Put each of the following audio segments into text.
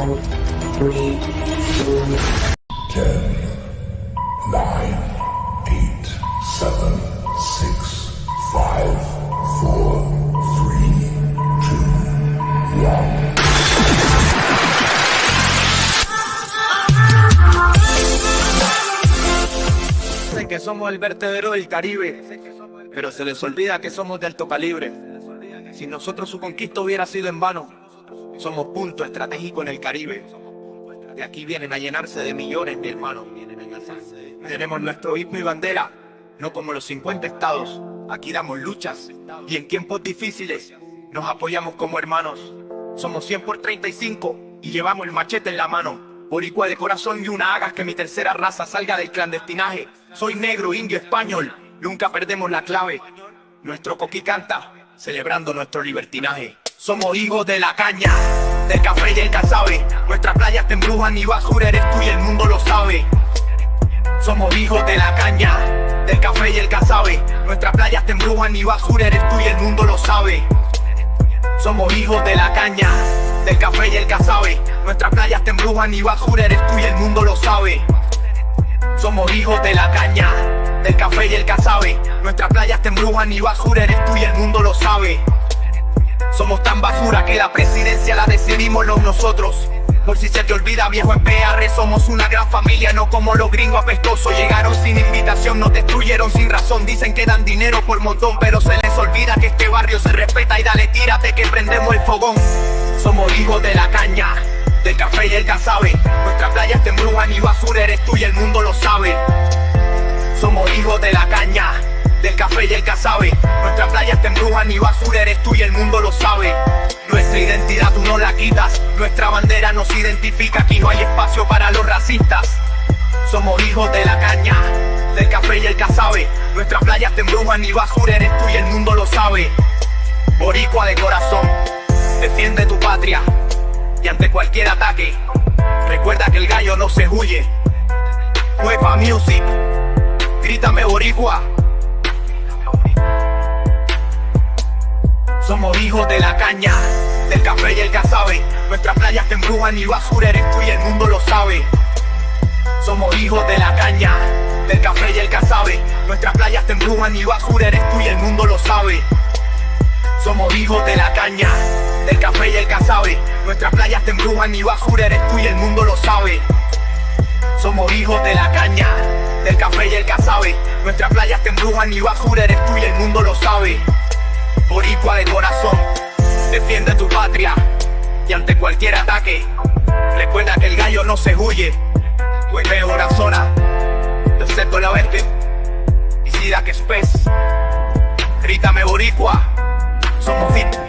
3, 2, 10, 9, 8, 7, 6, 5, 4, 3, 2, 1. Dicen que somos el vertedero del Caribe, pero se les olvida que somos de alto calibre. Si nosotros su conquista hubiera sido en vano, somos punto estratégico en el Caribe. De aquí vienen a llenarse de millones, mi hermano. Tenemos nuestro himno y bandera, no como los 50 estados. Aquí damos luchas y en tiempos difíciles nos apoyamos como hermanos. Somos 100 por 35 y llevamos el machete en la mano. Boricua de corazón y una hagas que mi tercera raza salga del clandestinaje. Soy negro, indio, español, nunca perdemos la clave. Nuestro coqui canta, celebrando nuestro libertinaje. Somos hijos de la caña, del café y el casabe. Nuestras playas te embrujan y basura eres tú y el mundo lo sabe. Somos hijos de la caña, del café y el casabe. Nuestras playas te embrujan y basura eres tú y el mundo lo sabe. Somos hijos de la caña, del café y el casabe. Nuestras playas te embrujan y basura eres tú y el mundo lo sabe. Somos hijos de la caña, del café y el casabe. Nuestras playas te embrujan y basura eres tú y el mundo lo sabe. Somos tan basura que la presidencia la decidimos nosotros. Por si se te olvida, viejo, en PR somos una gran familia, no como los gringos apestosos. Llegaron sin invitación, nos destruyeron sin razón. Dicen que dan dinero por montón, pero se les olvida que este barrio se respeta. Y dale, tírate que prendemos el fogón. Somos hijos de la caña, del café y el casabe. Nuestras playas te embrujan y basura eres tú y el mundo lo sabe. Somos hijos de la caña, del café y el casabe. Nuestras playas te embrujan y basura eres tú y el mundo lo sabe. Nuestra identidad tú no la quitas, nuestra bandera nos identifica. Aquí no hay espacio para los racistas. Somos hijos de la caña, del café y el casabe. Nuestras playas te embrujan y basura eres tú y el mundo lo sabe. Boricua de corazón, defiende tu patria y ante cualquier ataque recuerda que el gallo no se huye. Huepa Music, grítame boricua. Somos hijos de la caña, del café y el casabe. Nuestras playas te embrujan y basura eres tú y el mundo lo sabe. Somos hijos de la caña, del café y el casabe. Nuestras playas te embrujan y basura eres tú y el mundo lo sabe. Somos hijos de la caña, del café y el casabe. Nuestras playas te embrujan y basura eres tú y el mundo lo sabe. Somos hijos de la caña, del café y el casabe. Nuestras playas te embrujan y basura eres tú y el mundo lo sabe. Boricua de corazón, defiende tu patria y ante cualquier ataque recuerda que el gallo no se huye. Huele una zona del sector la oeste y sida que es pez. Grítame boricua, somos fit.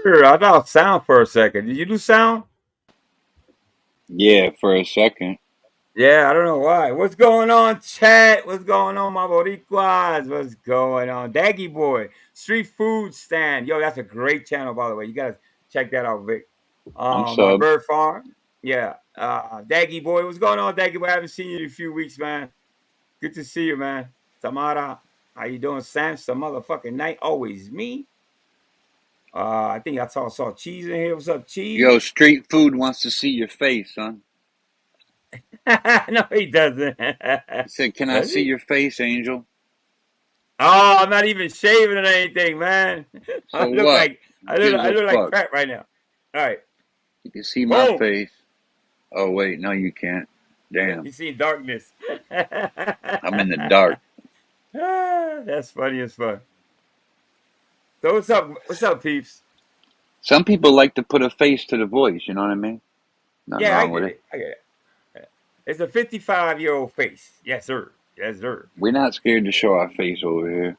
I thought sound for a second. Did you do sound? Yeah, for a second. Yeah, I don't know why. What's going on, chat? What's going on, my boricuas? What's going on? Daggy Boy, Street Food Stand. Yo, that's a great channel, by the way. You got to check that out, Vic. My Bird Farm. Yeah. Daggy Boy. What's going on, Daggy Boy? I haven't seen you in a few weeks, man. Good to see you, man. Tamara, how you doing? Sam, some motherfucking night. Always me. I think I saw Cheese in here. What's up, Cheese? Yo, Street Food wants to see your face, son. No, he doesn't. He said, "Can I see your face, Angel?" Oh, I'm not even shaving or anything, man. So I look like crap right now. All right. You can see my face. Oh wait, no, you can't. Damn. You see darkness. I'm in the dark. That's funny as fuck. So what's up, peeps? Some people like to put a face to the voice, you know what I mean? Nothing wrong with it. I get it. It's a 55-year-old face. Yes, sir. Yes, sir. We're not scared to show our face over here.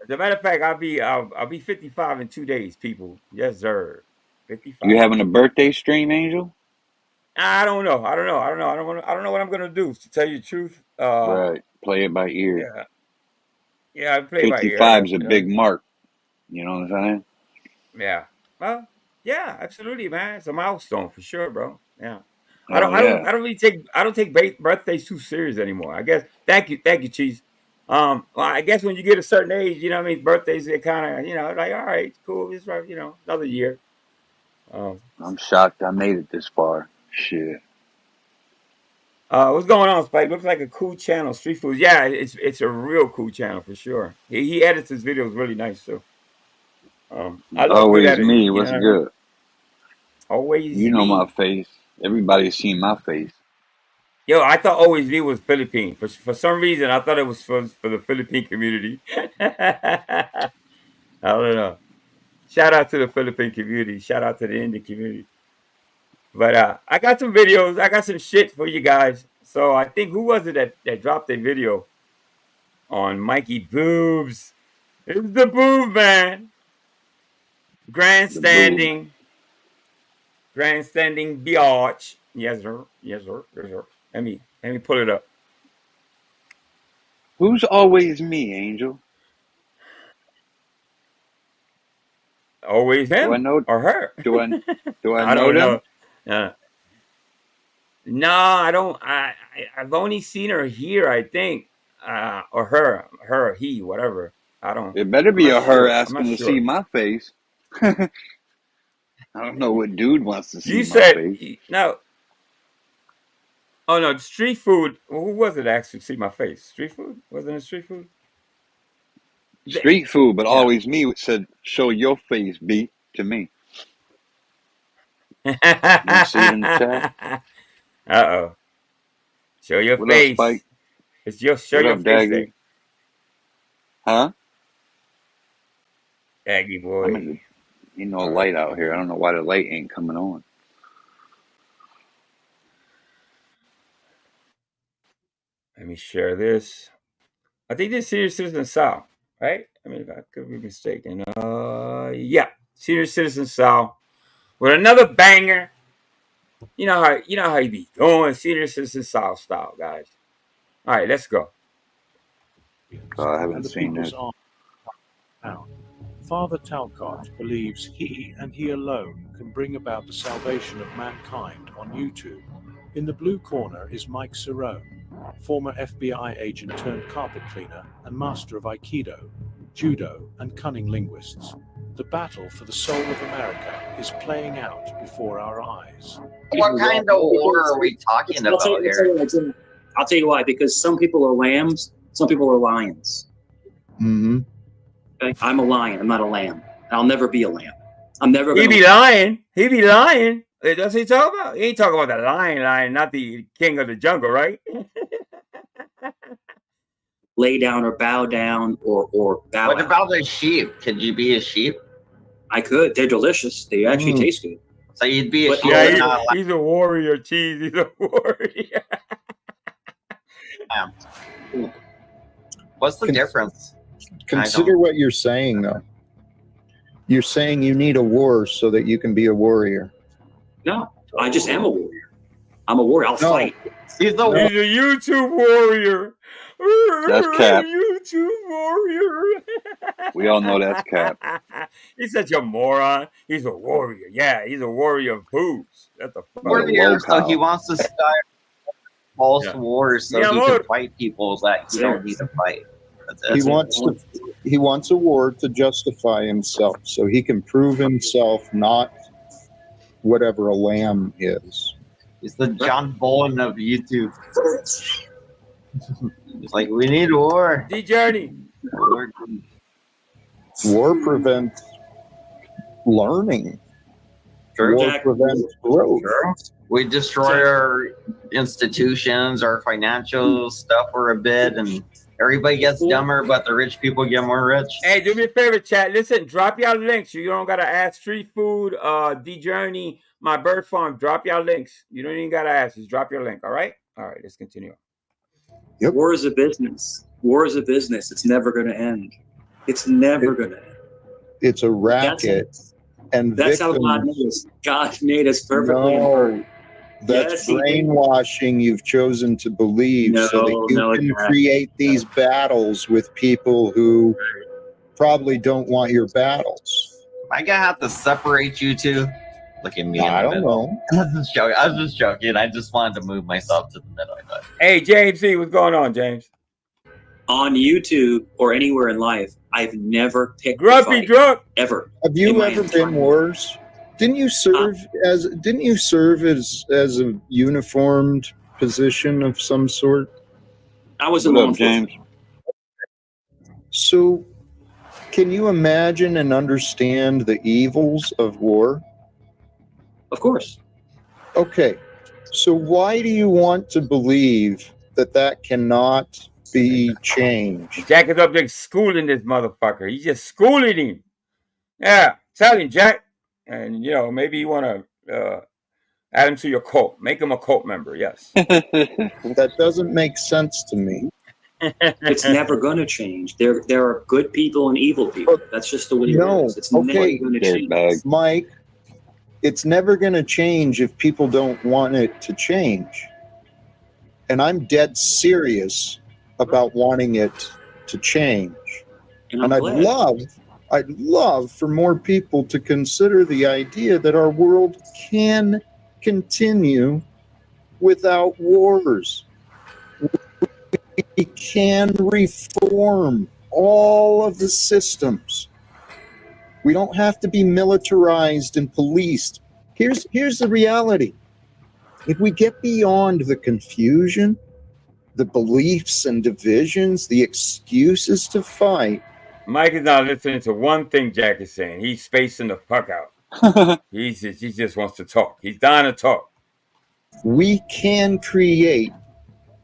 As a matter of fact, I'll be 55 in 2 days, people. Yes, sir. 55. You having a birthday stream, Angel? I don't know. I don't know what I'm gonna do, to tell you the truth. Right. Play it by ear. Yeah. Yeah, I play by ear. 55's a You know? big mark. You know what I'm saying? Yeah. Well, yeah, absolutely, man. It's a milestone for sure, bro. Yeah. Oh yeah. I don't really take birthdays too serious anymore. I guess. Thank you, Cheese. Well, I guess when you get a certain age, you know what I mean, birthdays they kind of, you know, like, all right, cool, it's right, you know, another year. I'm shocked I made it this far. Shit. What's going on, Spike? Looks like a cool channel, Street Foods. Yeah, it's a real cool channel for sure. He edits his videos really nice too. I love good Always editing. me. You know What's what I mean? good? Always You know my me. face. Everybody's seen my face. Yo, I thought always me was Philippine. For some reason, I thought it was for the Philippine community. I don't know. Shout out to the Philippine community. Shout out to the Indian community. But I got some videos. I got some shit for you guys. So I think who was it that dropped a video on Mikey Boobs? It's the Boob man. The boob. Grandstanding. Grandstanding biatch. Yes, sir. Yes, sir. Yes, sir. Let me pull it up. Who's always me, Angel? Always Do I him know? or her. Do I I know don't them? know. Uh, no, I don't. I've only seen her here, I think, or her, or he, whatever. I don't. It better I'm be not a her sure. I'm not asking to see sure. my face. I don't know what dude wants to see You my said face. no. Oh no, street food. Who was it actually? See my face. Street food? Wasn't it street food? The- Street food, but yeah. always me said, "Show your face, B," to me. You don't see it in the chat? Uh-oh. Show your What up, Spike? face. It's your show What your up, face Daggy? day. Huh? Aggie I'm in boy. the, ain't no All right. light out here. I don't know why the light ain't coming on. Let me share this. I think this senior citizen South, right? I mean, I could be mistaken. Yeah, senior citizen South with another banger. You know how you be doing, senior citizen South style, guys. All right, let's go. I haven't And the seen people's this. army out. Father Talcott believes he and he alone can bring about the salvation of mankind on YouTube. In the blue corner is Mike Cerrone, former FBI agent turned carpet cleaner and master of Aikido, Judo, and cunning linguists. The battle for the soul of America is playing out before our eyes. What kind of war are we talking about here? I'll tell you why. Because some people are lambs, some people are lions. Mm-hmm. Okay? I'm a lion. I'm not a lamb. I'll never be a lamb. I'm never He going be to lying. He be lying. That's what he talking about. He ain't talking about the lion, not the king of the jungle, right? lay down or bow down or bow What out. about a sheep? Could you be a sheep? I could. They're delicious. They actually taste good. So you'd be a But sheep, Yeah, but not a he's a warrior, Cheese. He's a warrior. lamb. What's the difference? Consider what you're saying, though. You're saying you need a war so that you can be a warrior. No, I just am a warrior. I'm a warrior. I'll fight. He's the He's a YouTube warrior. That's cap. YouTube warrior. We all know that's cap. He's such a moron. He's a warrior. Yeah, he's a warrior of boobs. That's a warrior, so he wants to start false Yeah. wars so Yeah, he Lord. can fight people that he don't need to fight. He wants a war to justify himself, so he can prove himself not whatever a lamb is. He's the John Bolton of YouTube. It's like, we need war. D Journey. War prevents learning. True. War prevents growth. We destroy our institutions, our financial stuff for a bit, and everybody gets dumber, but the rich people get more rich. Hey, do me a favor, chat. Listen, drop y'all links. You don't gotta ask Street Food, D Journey, My Bird Farm. Drop y'all links. You don't even gotta ask. Just drop your link. All right. All right. Let's continue. Yep. War is a business. War is a business. It's never going to end. It's never going to end. It's a racket. And That's how God victims, made us. God made us perfectly. no, That's Yes, he did. brainwashing you've chosen to believe so that you can create these battles with people who probably don't want your battles. Am I gonna have to separate you two? Look at me in I the don't middle. know. I was just joking. I just wanted to move myself to the middle. But Hey, James C., what's going on, James? On YouTube or anywhere in life, I've never picked a Grumpy fight drunk. ever. Have in you my ever entire been worse? Didn't you serve as a uniformed position of some sort? I was in What law up, James? enforcement. So can you imagine and understand the evils of war? Of course. Okay. So why do you want to believe that that cannot be changed? Jack is up there schooling this motherfucker. He's just schooling him. Yeah, tell him, Jack. And, you know, maybe you want to add him to your cult. Make him a cult member, yes. That doesn't make sense to me. It's never going to change. There are good people and evil people. That's just the way it is. It's never going to change. Dirtbag. Mike, it's never going to change if people don't want it to change. And I'm dead serious about wanting it to change. And And I'm glad. I'd love for more people to consider the idea that our world can continue without wars. We can reform all of the systems. We don't have to be militarized and policed. Here's the reality. If we get beyond the confusion, the beliefs and divisions, the excuses to fight, Mike is not listening to one thing Jack is saying. He's spacing the fuck out. He just wants to talk. He's dying to talk. we can create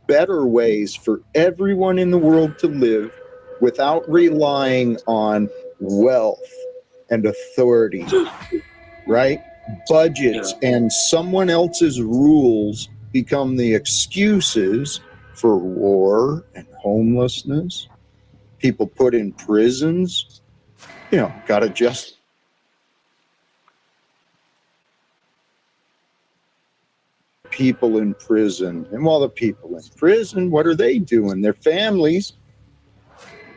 better ways for everyone in the world to live without relying on wealth and authority, right? Budgets and someone else's rules become the excuses for war and homelessness. People put in prisons, you know, got to just people in prison. And while the people in prison, what are they doing? Their families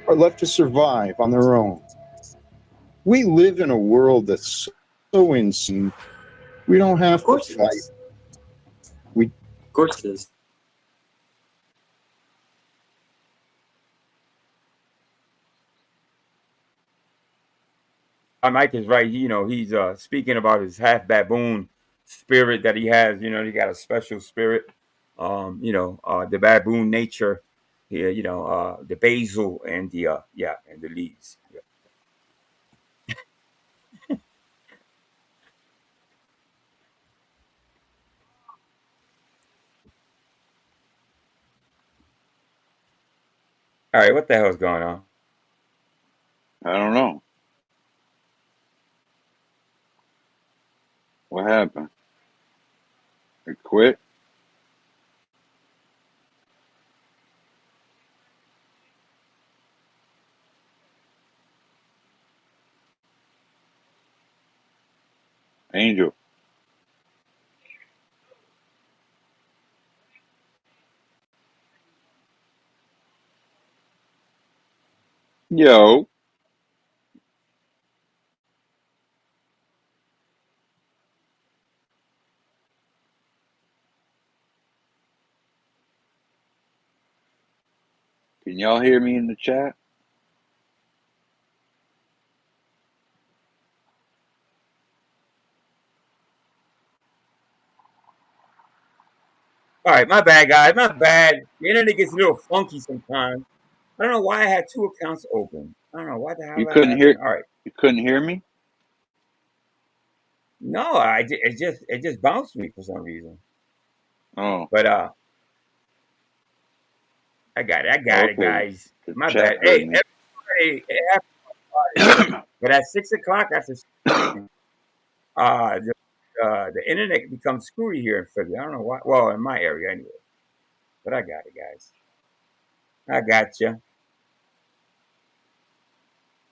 are left to survive on their own. We live in a world that's so insane. We don't have to fight. Of course it is. Mike is right. You know, he's speaking about his half baboon spirit that he has. You know, he got a special spirit. You know, the baboon nature. Yeah, you know, the basil and the and the leaves. Yeah. All right, what the hell's going on? I don't know. What happened? It quit? Angel. Yo. Can y'all hear me in the chat? All right, my bad, guys. My bad. The internet gets a little funky sometimes. I don't know why I had two accounts open. I don't know why the hell You that couldn't happened. hear All right. you couldn't hear me? No, it just bounced me for some reason. Oh, But I got it, okay. guys. The My bad. chat heard Hey, me. everybody, it happened. But at 6 o'clock after the internet becomes screwy here in Philly. I don't know why. Well, in my area anyway. But I got it, guys. I got you.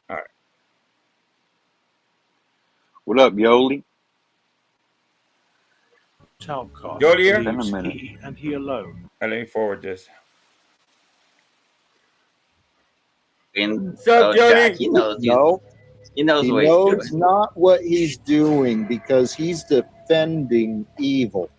All right. What up, Yoli? Talcott Jolier? Been a believes minute. he and he alone. Let me forward this. And What's up, Jack, Jody? he knows No, he knows he what he's knows doing. not what he's doing because he's defending evil,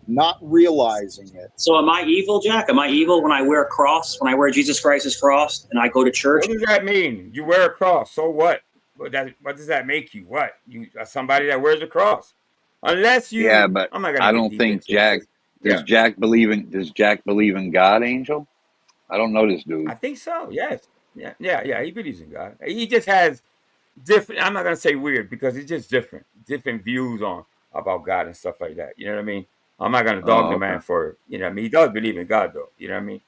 not realizing it. So am I evil, Jack? Am I evil when I wear a cross, when I wear Jesus Christ's cross and I go to church? What does that mean? You wear a cross, so what? What does that make you? What? You are somebody that wears a cross? Unless you, Yeah, but I'm not gonna I get don't deep think into it. Does Jack believe in God, Angel? I don't know this dude. I think so. Yes. Yeah. He believes in God. He just has different. I'm not gonna say weird because it's just different views on about God and stuff like that. You know what I mean? I'm not gonna dog Oh, the okay. man for, you know what I mean? He does believe in God though. You know what I mean?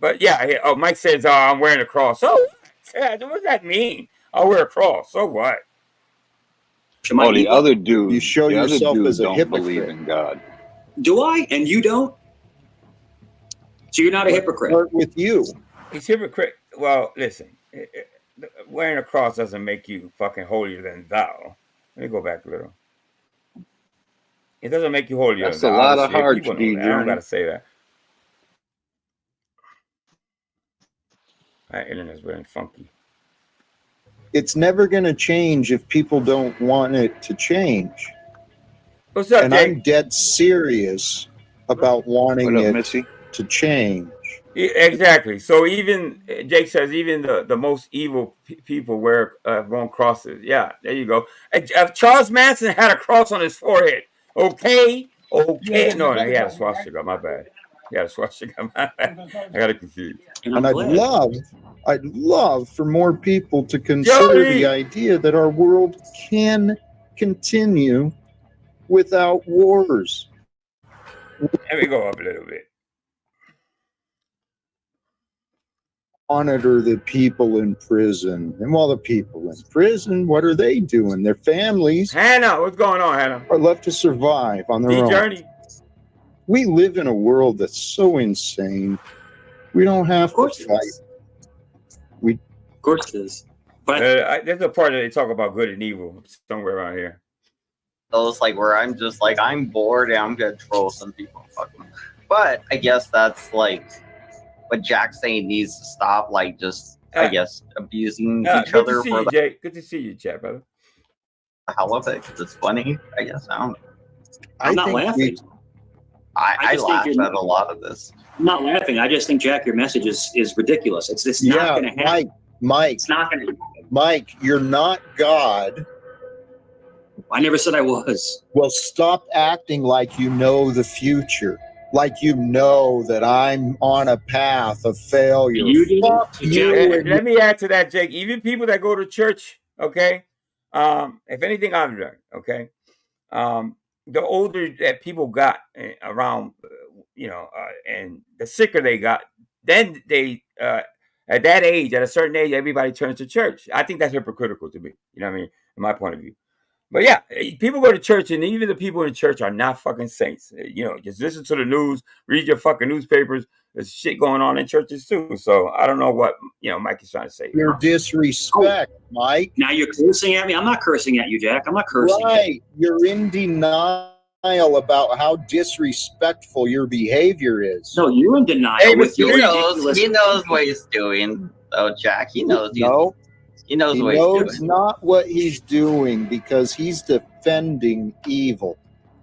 But yeah. Oh, Mike says, I'm wearing a cross. So what does that mean? I'll wear a cross. So what? Am I Oh, the evil? other dude. You show the other yourself dude as a don't believe hypocrite. in God. Do I? And you don't? So you're not a hypocrite. Start with you. He's hypocrite. Well, listen. Wearing a cross doesn't make you fucking holier than thou. Let me go back a little. It doesn't make you holier That's than a thou. lot of Obviously, hearts, people know D that. I don't Journey. gotta say that. My internet's really funky. It's never going to change if people don't want it to change. What's up, And Jake? I'm dead serious about wanting What up, it Missy? to change. Exactly. So even Jake says even the most evil people wear wrong crosses. Yeah, there you go. Charles Manson had a cross on his forehead. Okay. No, he had a swastika. My bad. He had a swastika. My bad. I got it confused. And And I'm glad. I'd love for more people to consider the Jody! idea that our world can continue without wars. Let me go up a little bit. Monitor the people in prison. And while the people in prison, what are they doing? Their families Hannah, what's going on, Hannah? are left to survive on their own. D-Journey. We live in a world that's so insane. We don't have Of course to it fight. is. Of course it is. But There's a part that they talk about good and evil somewhere around here. Those like where I'm just like I'm bored and I'm gonna troll some people. Fuck them. But I guess that's like what Jack's saying needs to stop. Like just I guess abusing each Good other to see for you, the Jake. Good to see you, chat, brother. hell of it. 'Cause it's funny. I guess I don't know. I'm not think laughing. I just laugh think at you're- a lot of this. I'm not laughing. I just think, Jack, your message is ridiculous. It's not going to happen. Mike, It's not going to happen. Mike, you're not God. I never said I was. Well, stop acting like you know the future, like you know that I'm on a path of failure. You do? Fuck you. and Let me add to that, Jake. Even people that go to church, okay? If anything I've learned, okay? The older that people got around, and the sicker they got, then they, at that age, at a certain age, everybody turns to church. I think that's hypocritical to me. You know what I mean? From my point of view. But yeah, people go to church, and even the people in church are not fucking saints. Just listen to the news, read your fucking newspapers. There's shit going on in churches too. So I don't know what Mike is trying to say. Your disrespect, Mike. Now you're cursing at me? I'm not cursing at you, Jack. I'm not cursing at you. Right. You're in denial about how disrespectful your behavior is. No, you're in denial Hey, with your He ridiculous. knows what he's doing. Oh, Jack, he knows. No, He knows he what knows he's doing. not what he's doing because he's defending evil,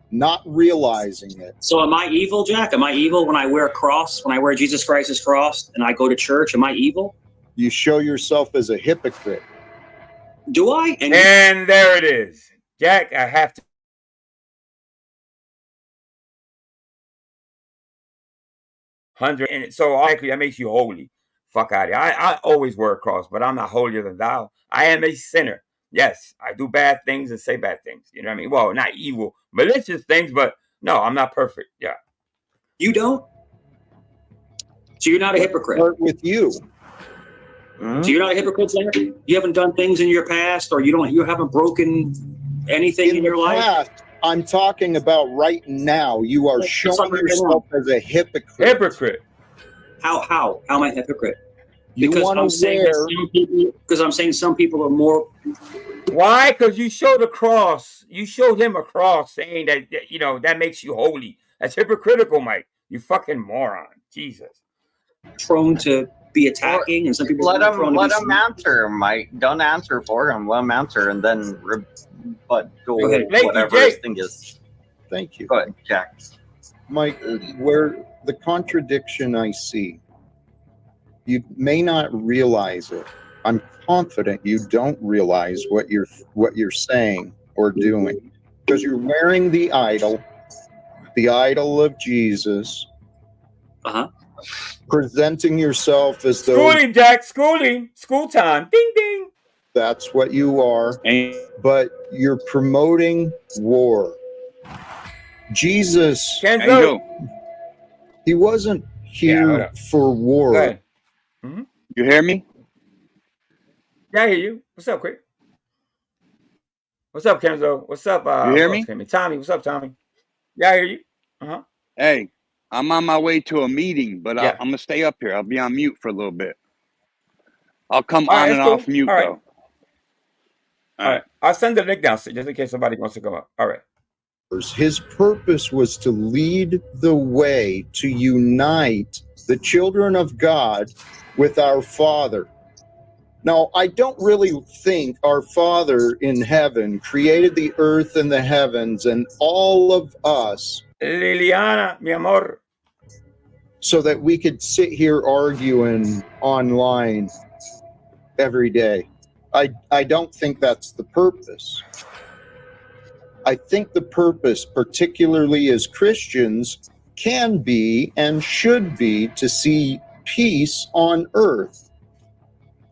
not realizing it. So am I evil, Jack? Am I evil when I wear a cross, when I wear Jesus Christ's cross and I go to church? Am I evil? You show yourself as a hypocrite. Do I? And there it is. Jack, I have to. And so likely that makes you holy. Fuck out of here. I always wear a cross, but I'm not holier than thou. I am a sinner. Yes, I do bad things and say bad things. You know what I mean? Well, not evil, malicious things, but no, I'm not perfect. Yeah. You don't? So you're not a hypocrite. Start with you. So you're not a hypocrite, Jack? You haven't done things in your past, or you haven't broken anything in your life? Past, I'm talking about right now. You are showing yourself as a hypocrite. Hypocrite. How am I a hypocrite? Because I'm saying that some people, some people are more. Why? Because you showed a cross. You showed him a cross, saying that that makes you holy. That's hypocritical, Mike. You fucking moron. Jesus. Prone to be attacking, and some people let are prone him to be answer, Mike. Don't answer for him. Let him answer, and then whatever his thing is. Thank you. Go ahead, Jack. Mike, where the contradiction I see, you may not realize it. I'm confident you don't realize what you're saying or doing, because you're wearing the idol of Jesus, presenting yourself as though schooling, Jack, schooling, school time, ding ding. That's what you are, but you're promoting war. Jesus, he wasn't here for war. Go ahead. You hear me? Yeah, I hear you. What's up, Quick? What's up, Kenzo? What's up? You hear me? Tommy, what's up, Tommy? Yeah, I hear you. Hey, I'm on my way to a meeting, but I'm gonna stay up here. I'll be on mute for a little bit. I'll come on and off mute though. All right. I'll send the link down just in case somebody wants to come up. All right. His purpose was to lead the way to unite the children of God with our Father. Now, I don't really think our Father in heaven created the earth and the heavens and all of us, Liliana, mi amor, so that we could sit here arguing online every day. I don't think that's the purpose. I think the purpose, particularly as Christians, can be and should be to see peace on earth,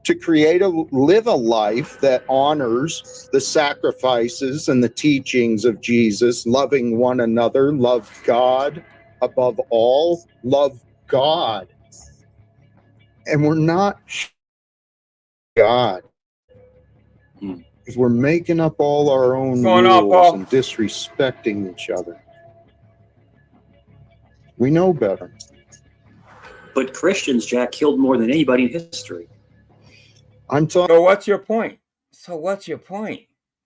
to live a life that honors the sacrifices and the teachings of Jesus, loving one another, love God above all, love God. And we're not God. Because we're making up all our own rules and disrespecting each other. We know better. But Christians, Jack, killed more than anybody in history. So what's your point?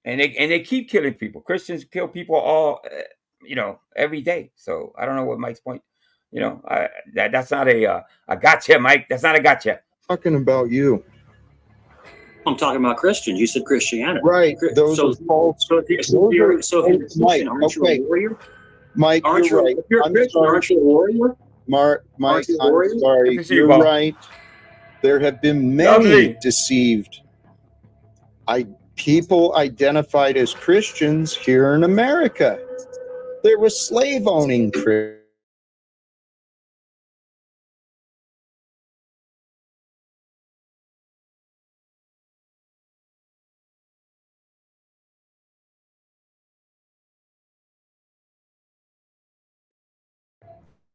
And they keep killing people. Christians kill people all, every day. So I don't know what Mike's point. That's not a gotcha, Mike. That's not a gotcha. Talking about you. I'm talking about Christians. You said Christianity. Right. Those are false. So if you're a Christian, aren't you a warrior? Mike, you're right. If you're a Christian, aren't you a warrior? Mike, I'm sorry. You're right. There have been many deceived people identified as Christians here in America. There was slave-owning Christians.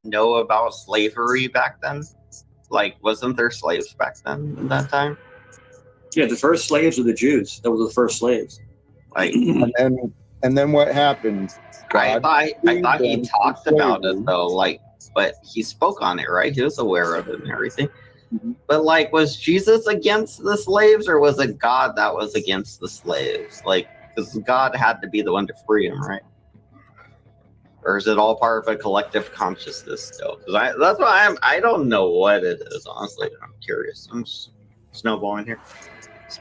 Know about slavery back then? Like, wasn't there slaves back then at that time? Yeah, the first slaves were the Jews. That was the first slaves. Like, and then what happened? I thought he talked about it though, like, but he spoke on it, right? He was aware of it and everything. But like, was Jesus against the slaves, or was it God that was against the slaves? Like, because God had to be the one to free them, right? Or is it all part of a collective consciousness still? Because that's why I don't know what it is, honestly. I'm curious. I'm just snowballing here.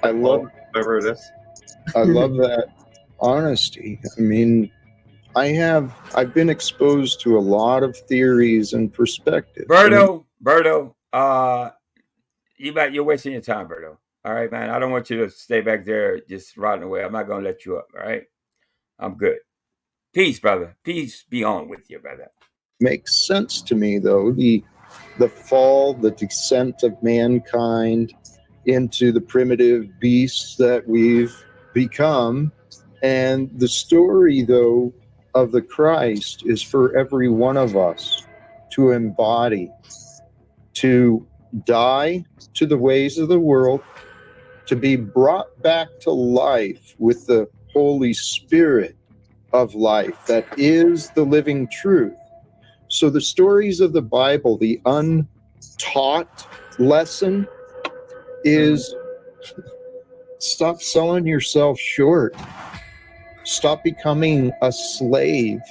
I love whatever it is. I love that honesty. I mean, I've been exposed to a lot of theories and perspectives. Berto, you're wasting your time, Berto. All right, man. I don't want you to stay back there just rotting away. I'm not gonna let you up. All right, I'm good. Peace, brother. Peace be on with you, brother. Makes sense to me, though. The fall, the descent of mankind into the primitive beasts that we've become, and the story, though, of the Christ is for every one of us to embody, to die to the ways of the world, to be brought back to life with the Holy Spirit of life that is the living truth. So the stories of the Bible, the untaught lesson, is stop selling yourself short. Stop becoming a slave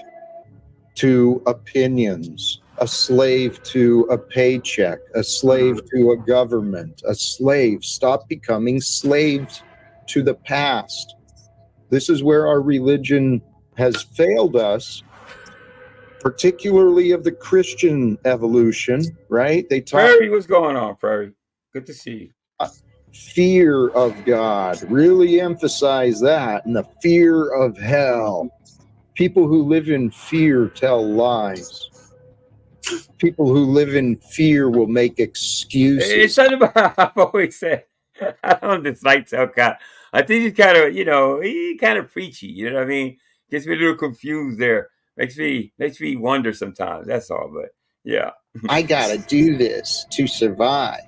to opinions, a slave to a paycheck, a slave to a government, a slave. Stop becoming slaves to the past. This is where our religion has failed us, particularly of the Christian evolution, right? They talk. Prairie, what's going on, Prairie? Good to see you. Fear of God, really emphasize that, and the fear of hell. People who live in fear tell lies. People who live in fear will make excuses. It's something about, I've always said, I don't dislike Telcott. I think he's kind of, he kind of preachy, you know what I mean? Gets me a little confused there. Makes me wonder sometimes, that's all, but yeah. I gotta do this to survive.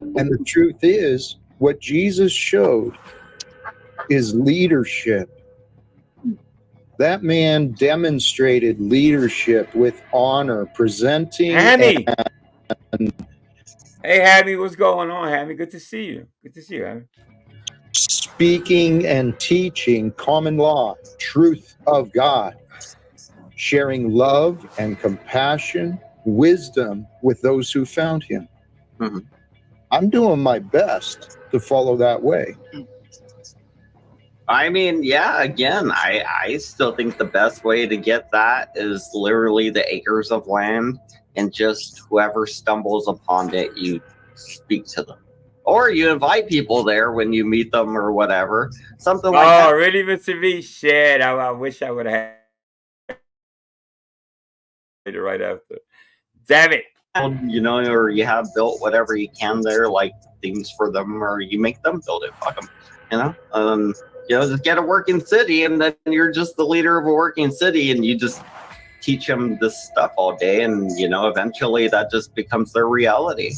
And the truth is, what Jesus showed is leadership. That man demonstrated leadership with honor, presenting. Hammy! Hey, Hammy, what's going on, Hammy? Good to see you. Good to see you, Hammy. Speaking and teaching common law, truth of God, sharing love and compassion, wisdom with those who found him. Mm-hmm. I'm doing my best to follow that way. I mean, yeah, again, I still think the best way to get that is literally the acres of land, and just whoever stumbles upon it, you speak to them. Or you invite people there when you meet them or whatever. Something like that. Oh, really, Mr. V? Shit, I wish I would have had it right after. Damn it. Or you have built whatever you can there, like things for them, or you make them build it. Fuck them, just get a working city, and then you're just the leader of a working city, and you just teach them this stuff all day, and eventually that just becomes their reality.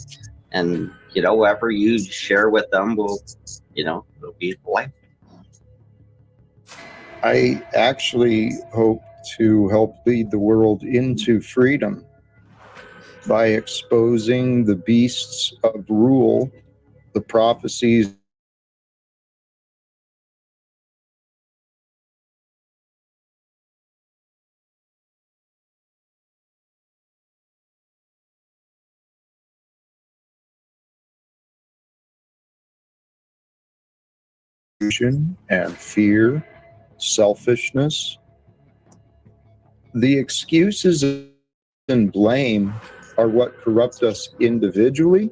And whoever you share with them will be life. I actually hope to help lead the world into freedom by exposing the beasts of rule, the prophecies and fear, selfishness. The excuses and blame are what corrupt us individually.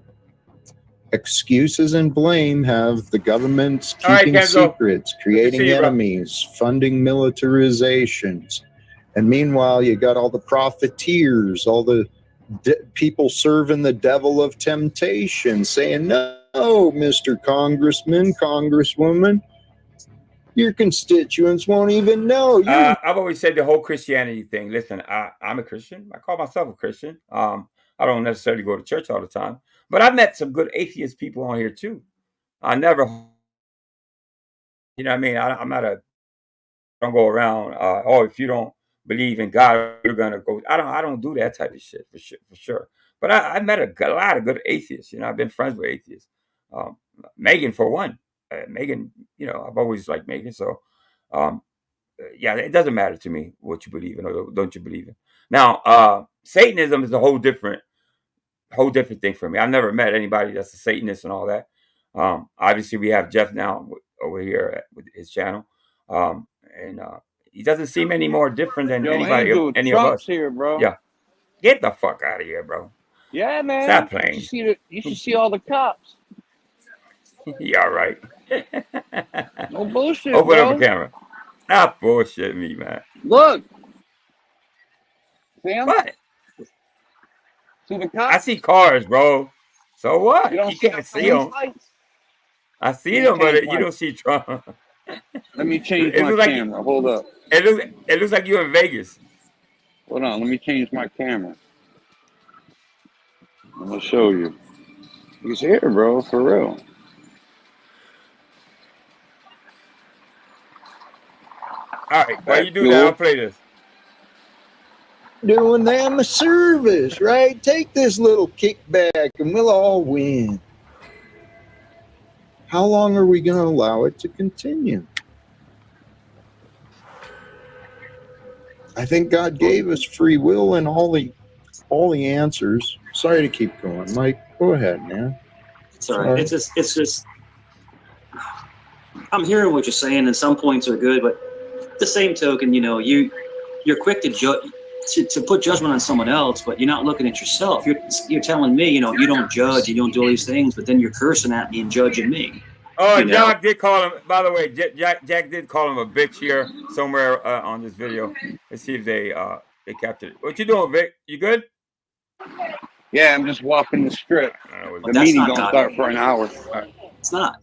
Excuses and blame have the governments keeping secrets, creating enemies, funding militarizations. And meanwhile, you got all the profiteers, all the people serving the devil of temptation, saying, no, Mr. Congressman, Congresswoman, your constituents won't even know. I've always said the whole Christianity thing. Listen, I'm a Christian. I call myself a Christian. I don't necessarily go to church all the time, but I've met some good atheist people on here too. I never, I mean, I'm not I don't go around. If you don't believe in God, you're gonna go. I don't do that type of shit for sure. But I met a lot of good atheists. I've been friends with atheists. Megan, for one. Megan, I've always liked Megan. So, yeah, it doesn't matter to me what you believe in or don't you believe in. Now, Satanism is a whole different thing for me. I've never met anybody that's a Satanist and all that. Obviously, we have Jeff now over here with his channel, and he doesn't seem any more different than any of us here, bro. Yeah, get the fuck out of here, bro. Yeah, man. Stop playing. You should see all the cops. Yeah, right. No bullshit, Open bro. up a camera. Stop bullshitting me, man. Look. Sam? What? See the cops? I see cars, bro. So what? You can't see them. Lights? I see them, but you don't see Trump. Let me change my camera. Hold up. It looks like you're in Vegas. Hold on. Let me change my camera. I'm going to show you. He's here, bro. For real. All right. While you do that, I'll play this. Doing them a service, right? Take this little kickback and we'll all win. How long are we going to allow it to continue? I think God gave us free will and all the answers. Sorry to keep going, Mike. Go ahead, man. Sorry. It's just. I'm hearing what you're saying, and some points are good, but the same token, you know, you're quick to judge. To put judgment on someone else, but you're not looking at yourself. You're telling me, you know, you don't judge, you don't do all these things, but then you're cursing at me and judging me. Oh, Jack did call him. By the way, Jack did call him a bitch here somewhere on this video. Let's see if they captured it. What you doing, Vic? You good? Yeah, I'm just walking the strip. Well, the meeting don't start for an hour. Right. It's not.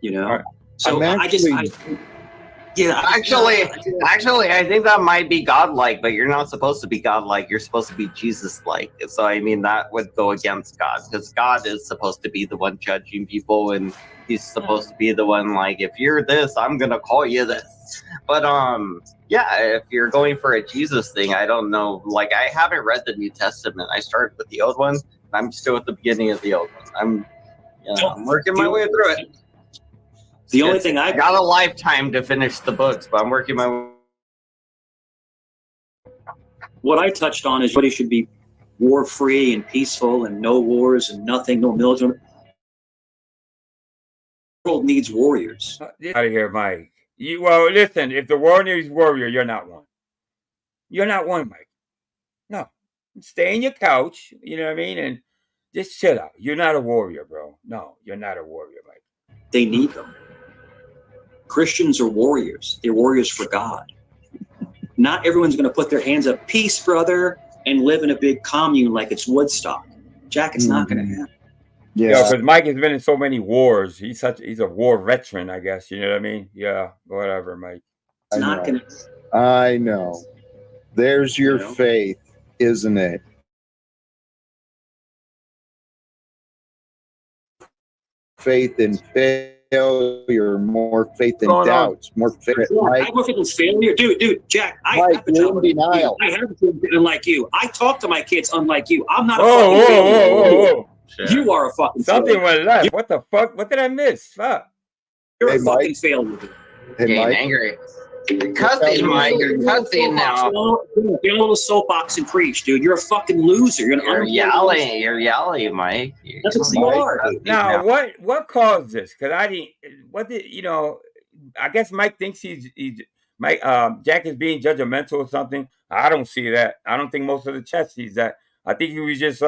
You know. Right. So Actually, I think that might be godlike, but you're not supposed to be godlike. You're supposed to be Jesus-like. So, I mean, that would go against God, because God is supposed to be the one judging people, and he's supposed to be the one, like, if you're this, I'm going to call you this. But, yeah, if you're going for a Jesus thing, I don't know. Like, I haven't read the New Testament. I started with the old one. I'm still at the beginning of the old one. I'm working my way through it. The only thing I got a lifetime to finish the books, but I'm working my way. What I touched on is everybody should be war-free and peaceful and no wars and nothing, no military. The world needs warriors. Out of here, Mike. Well, listen, if the world needs warrior, you're not one. You're not one, Mike. No. Stay in your couch, you know what I mean? And just chill out. You're not a warrior, bro. No, you're not a warrior, Mike. They need them. Christians are warriors. They're warriors for God. Not everyone's going to put their hands up, peace, brother, and live in a big commune like it's Woodstock. Jack, it's not going to happen. Yeah, because Mike has been in so many wars. He's a war veteran, I guess. You know what I mean? Yeah, whatever, Mike. It's not going to. I know. There's your faith, isn't it? Faith in failure, more faith in doubts, more faith. I have more faith in failure, dude. Jack, I have you're in denial. I have a kid unlike you. I talk to my kids unlike you. I'm not a fucking failure. Whoa. You are a fucking something failure. went left. What the fuck? What did I miss? Fuck. You're a fucking failure. Getting angry. You're cussing, Mike. You're cussing now. Get a little soapbox and preach, dude. You're a fucking loser. You're yelling. You're yelling, Mike. That's what you are. Now, what caused this? Because I didn't. What did you know? I guess Mike thinks he's Mike. Jack is being judgmental or something. I don't see that. I don't think most of the chat sees that. I think he was just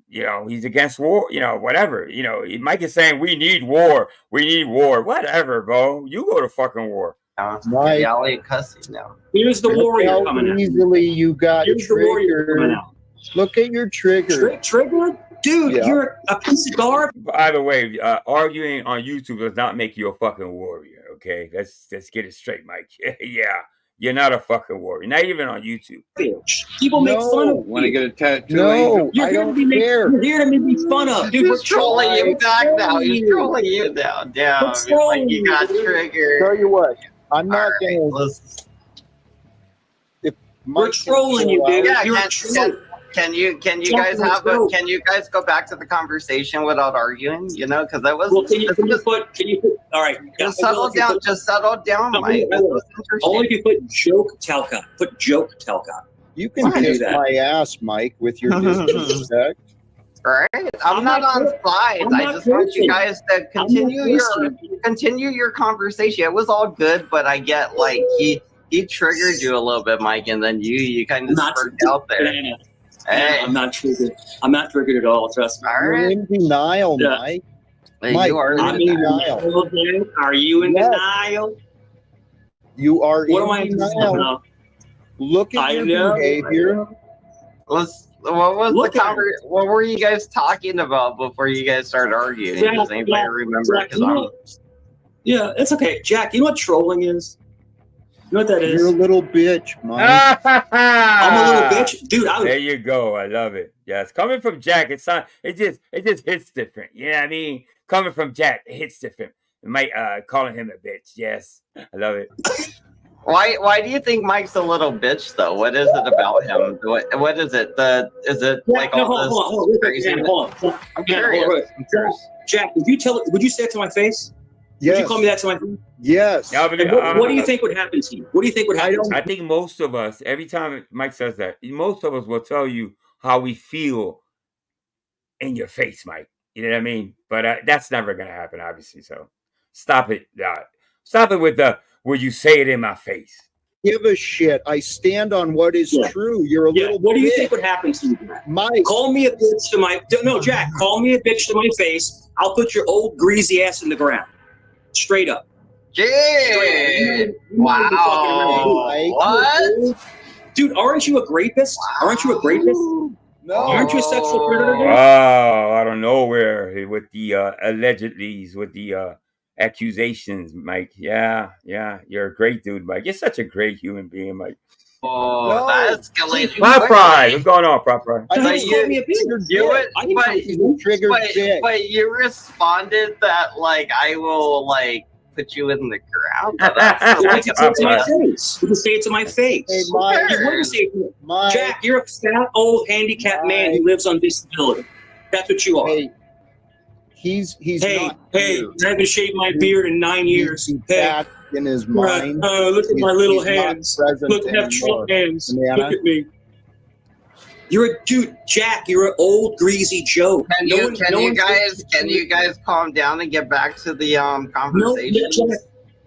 you know, he's against war, you know, whatever. You know, Mike is saying we need war. We need war. Whatever, bro. You go to fucking war. Mike, yelling cussing now. Here's the warrior coming out. Easily you got Here's the warrior coming out. Look at your trigger. Trigger? Dude, you're a piece of garbage. By the way, arguing on YouTube does not make you a fucking warrior, okay? Let's get it straight, Mike. Yeah. You're not a fucking warrior. Not even on YouTube. People make fun of you. Want to get a tattoo? No, you're here to make me fun of. Dude, he's trolling you back now. He's trolling you now. Yeah, like you got triggered. Tell you what, I'm not going to. We're trolling you, dude. Yeah, can you guys go back to the conversation without arguing? You know, because that was. Well, can you put? All right. Just settle down. Just settle down, Mike. Only if you put joke Talcott. Put joke Talcott. You can kiss my ass, Mike, with your disrespect. Right? I'm not on sides. I just want you guys to continue your conversation. It was all good, but I get like he triggered you a little bit, Mike, and then you kind of spurred out there. Hey. I'm not triggered. I'm not triggered at all. Trust me. You're in denial, Mike. Mike, you are in denial. Are you in denial? You are what in denial. Look at your behavior. What were you guys talking about before you guys started arguing? Does anybody remember? Yeah, it's okay. Jack, you know what trolling is? You know what that is? You're a little bitch, Mike. I'm a little bitch, dude. There you go. I love it. Yes, coming from Jack, it just hits different. You know what I mean? Coming from Jack, it hits different. Mike calling him a bitch. Yes, I love it. Why do you think Mike's a little bitch though? What is it about him? What is it? Is it like no, all hold on, crazy? hold on. I'm curious. Jack, would you say it to my face? Yes. Would you call me that to my face? Yes. Yeah, What do you think would happen to you? What do you think would happen? I think most of us, every time Mike says that, most of us will tell you how we feel in your face, Mike. You know what I mean? But that's never going to happen, obviously. So stop it. Stop it with the, will you say it in my face? Give a shit. I stand on what is true. You're a little What do you bitch. think would happen to you, Jack? Mike. Call me a bitch to my... No, Jack, call me a bitch to my face. I'll put your old greasy ass in the ground. Straight up. Yeah. Wow. What? Dude, aren't you a rapist? Wow. Aren't you a rapist? No. Aren't you a sexual predator? Wow, out of nowhere with the allegedlys, with the accusations, Mike. Yeah, you're a great dude, Mike. You're such a great human being, Mike. Oh, No. that escalated. Prop Pride, what's going on, Prop Pride? I But didn't you call me a bitch. But you responded that like I will like put you in the ground. That's You like can say it to my face. You can say it to my face. Hey, Mike. You want to say it to me. Mike. Jack, you're a fat, old, handicapped man who lives on disability. That's what you are. Hey, he's not I haven't shaved my beard in 9 years. He's back in his mind. Look at my little hands. Look, I have anymore. short hands. Banana. Look at me. You're a dude, Jack. You're an old greasy Joe. Can you guys calm down and get back to the conversation?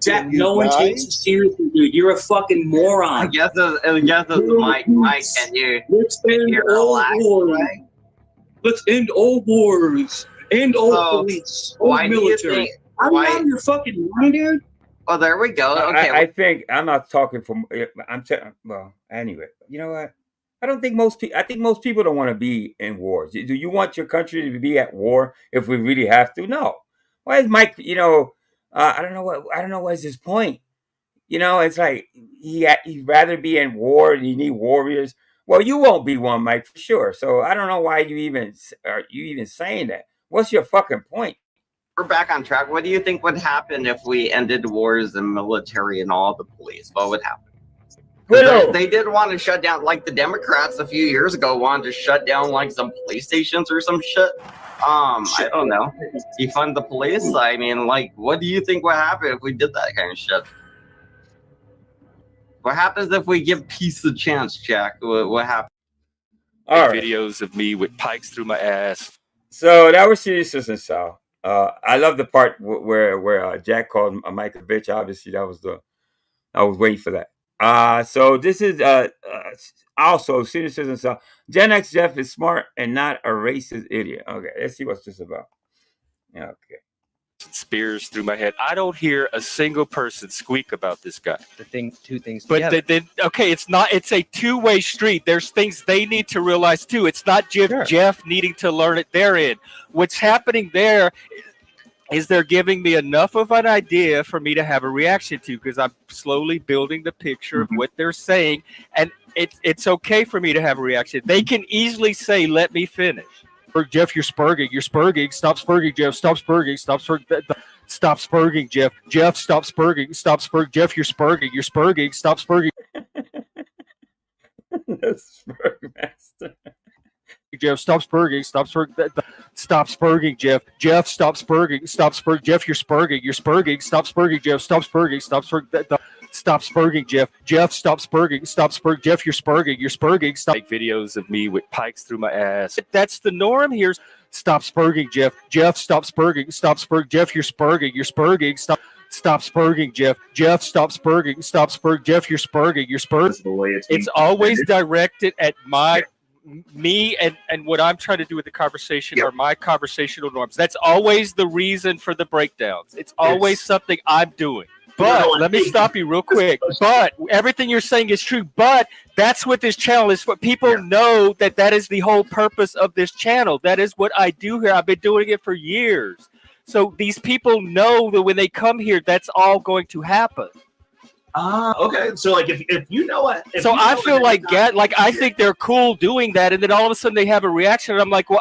Jack, no one takes you seriously, dude. You're a fucking moron. I guess it's Mike. Mike, can you Let's end old relax? wars. Right? Let's end old wars. End old police. Old Why military. do you think? I'm out of your fucking mind, dude. Oh, there we go. Okay. I think I'm not talking from. Well, anyway, you know what? I think most people don't want to be in wars. Do you want your country to be at war if we really have to? No. Why is Mike? I don't know what is his point. It's like he'd rather be in war. You need warriors. Well, you won't be one, Mike, for sure. So I don't know why are you even saying that. What's your fucking point? We're back on track. What do you think would happen if we ended wars and military and all the police? What would happen? They did want to shut down, like the Democrats a few years ago wanted to shut down like some police stations or some shit. I don't know. Defund the police. I mean, like, what do you think would happen if we did that kind of shit? What happens if we give peace a chance, Jack? What happens? All right. Videos of me with pikes through my ass. So that was Serious and Sal. I love the part where Jack called Mike a bitch. Obviously, I was waiting for that. So this is also Serious and Sal. Gen X Jeff is smart and not a racist idiot. Okay, let's see what's this about. Okay. Spears through my head. I don't hear a single person squeak about this guy. Two things. But okay, it's a two-way street. There's things they need to realize too. It's not Jeff needing to learn it their end. What's happening there is they're giving me enough of an idea for me to have a reaction to, because I'm slowly building the picture of what they're saying, and it's okay for me to have a reaction. They can easily say, "Let me finish." Jeff, you're spurging. You're spurging. Stop spurging, Jeff. Stop spurging. Stop spurging. Stop spurging, Jeff. Jeff, stop spurging. Stop spurging. Jeff, you're spurging. You're spurging. Stop spurging. Spurg master. Jeff, stop spurging. Stop spurging. Stop spurging, Jeff. Jeff, stop spurging. Stop spurging. Jeff, you're spurging. You're spurging. Stop spurging, Jeff. Stop spurging. Stop spurging. Stop spurging, Jeff. Jeff, stop spurging. Stop spurging. Jeff, you're spurging. You're spurging. Stop. Make videos of me with pikes through my ass. That's the norm here. Stop spurging, Jeff. Jeff, stop spurging. Stop spurging. Jeff, you're spurging. You're spurging. Stop spurging, Jeff. Jeff, stop spurging. Stop spurging. Jeff, you're spurging. You're spurging. It's always directed at me and what I'm trying to do with the conversation are my conversational norms. That's always the reason for the breakdowns. It's always something I'm doing. But let me stop you real quick. But everything you're saying is true. But that's what this channel is for. People know that is the whole purpose of this channel. That is what I do here. I've been doing it for years. So these people know that when they come here, that's all going to happen. Okay. So like if you know what, so I feel like I think they're cool doing that, and then all of a sudden they have a reaction, and I'm like, well,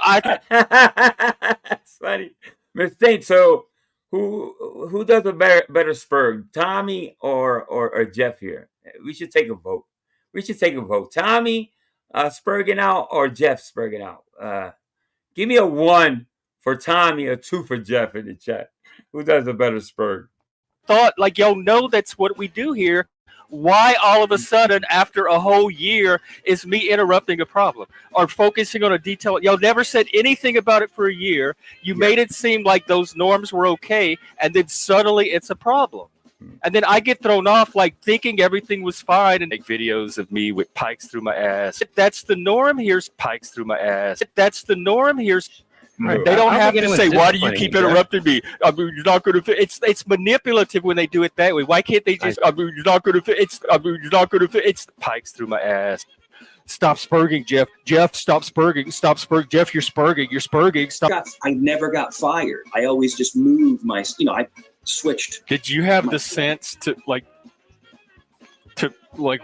That's funny. Miss Saint, so who who does a better spurg, Tommy or Jeff here? We should take a vote. We should take a vote. Tommy spurging out or Jeff spurging out? Give me a 1 for Tommy, a 2 for Jeff in the chat. Who does a better spurg? Thought like y'all know that's what we do here. Why all of a sudden after a whole year is me interrupting a problem or focusing on a detail? Y'all never said anything about it for a year. You made it seem like those norms were okay, and then suddenly it's a problem. And then I get thrown off like thinking everything was fine and make videos of me with pikes through my ass. That's the norm. Here's pikes through my ass. That's the norm. Here's No. they don't have to say, why do you disciplining, keep Jeff. interrupting me? I mean, you're not going to it's manipulative when they do it that way. Why can't they just I mean, you're not going to you're not going to it's pikes through my ass. Stop spurging, Jeff. Jeff, stop spurging. Stop spurging. Jeff, you're spurging. You're spurging. Stop. I never got fired. I always just moved my, I switched. Did you have the sense to like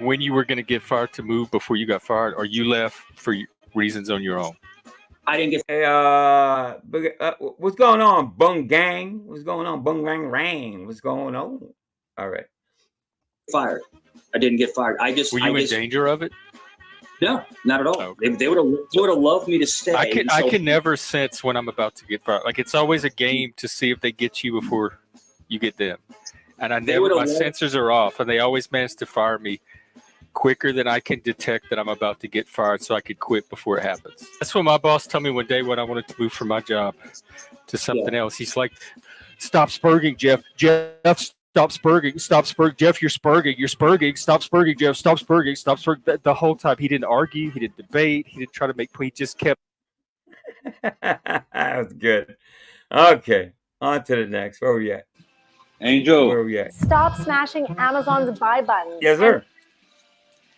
when you were going to get fired to move before you got fired, or you left for reasons on your own? I didn't get. Hey, what's going on, Bung Gang? What's going on, Bung Rang Rang? What's going on? All right. Fired. I didn't get fired. Were you in danger of it? No, not at all. Okay. They would have loved me to stay. I can never sense when I'm about to get fired. Like it's always a game to see if they get you before you get them. And my sensors are off, and they always manage to fire me quicker than I can detect that I'm about to get fired, so I could quit before it happens. That's what my boss told me one day when I wanted to move from my job to something else. He's like, "Stop spurging, Jeff. Jeff, stop spurging. Stop spurging. Jeff, you're spurging. You're spurging. Stop spurging, Jeff. Stop spurging. Stop spurging." The whole time, he didn't argue. He didn't debate. He didn't try to make. He just kept. That was good. Okay, on to the next. Where we at? Angel. Where we at? Stop smashing Amazon's buy button. Yes, sir.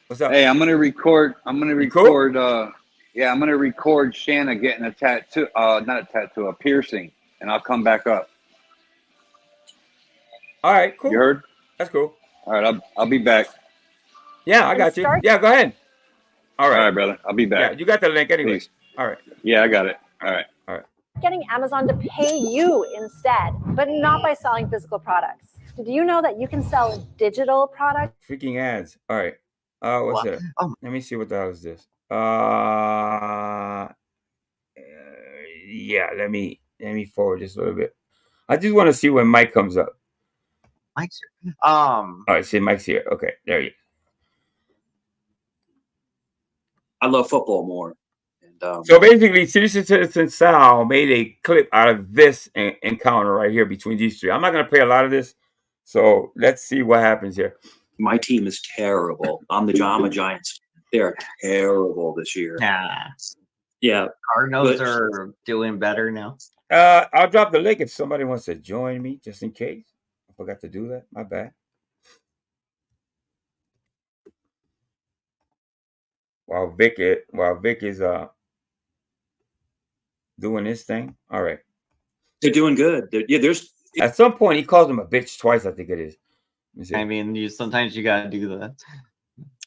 What's up? Hey, I'm gonna record. I'm gonna record. I'm gonna record Shanna getting a tattoo. Not a tattoo, a piercing, and I'll come back up. All right, cool. You heard? That's cool. All right, I'll be back. Yeah, I got you. Yeah, go ahead. All right, brother. I'll be back. Yeah, you got the link anyway. Peace. All right. Yeah, I got it. All right. Getting Amazon to pay you instead, but not by selling physical products. Did you know that you can sell digital products? Freaking ads. All right. What's it? Let me see what the hell is this. Yeah, let me forward this a little bit. I just want to see when Mike comes up. Mike's here. All right, see, Mike's here. Okay, there you go. I love football more. So basically, Citizen Sal made a clip out of this encounter right here between these three. I'm not going to play a lot of this, so let's see what happens here. My team is terrible. I'm a Giants. They're terrible this year. Yeah. Cardinals are doing better now. I'll drop the link if somebody wants to join me, just in case. I forgot to do that. My bad. While Vic is doing his thing. All right. They're doing good. There's at some point he calls him a bitch twice, I think it is. I mean, sometimes you gotta do that.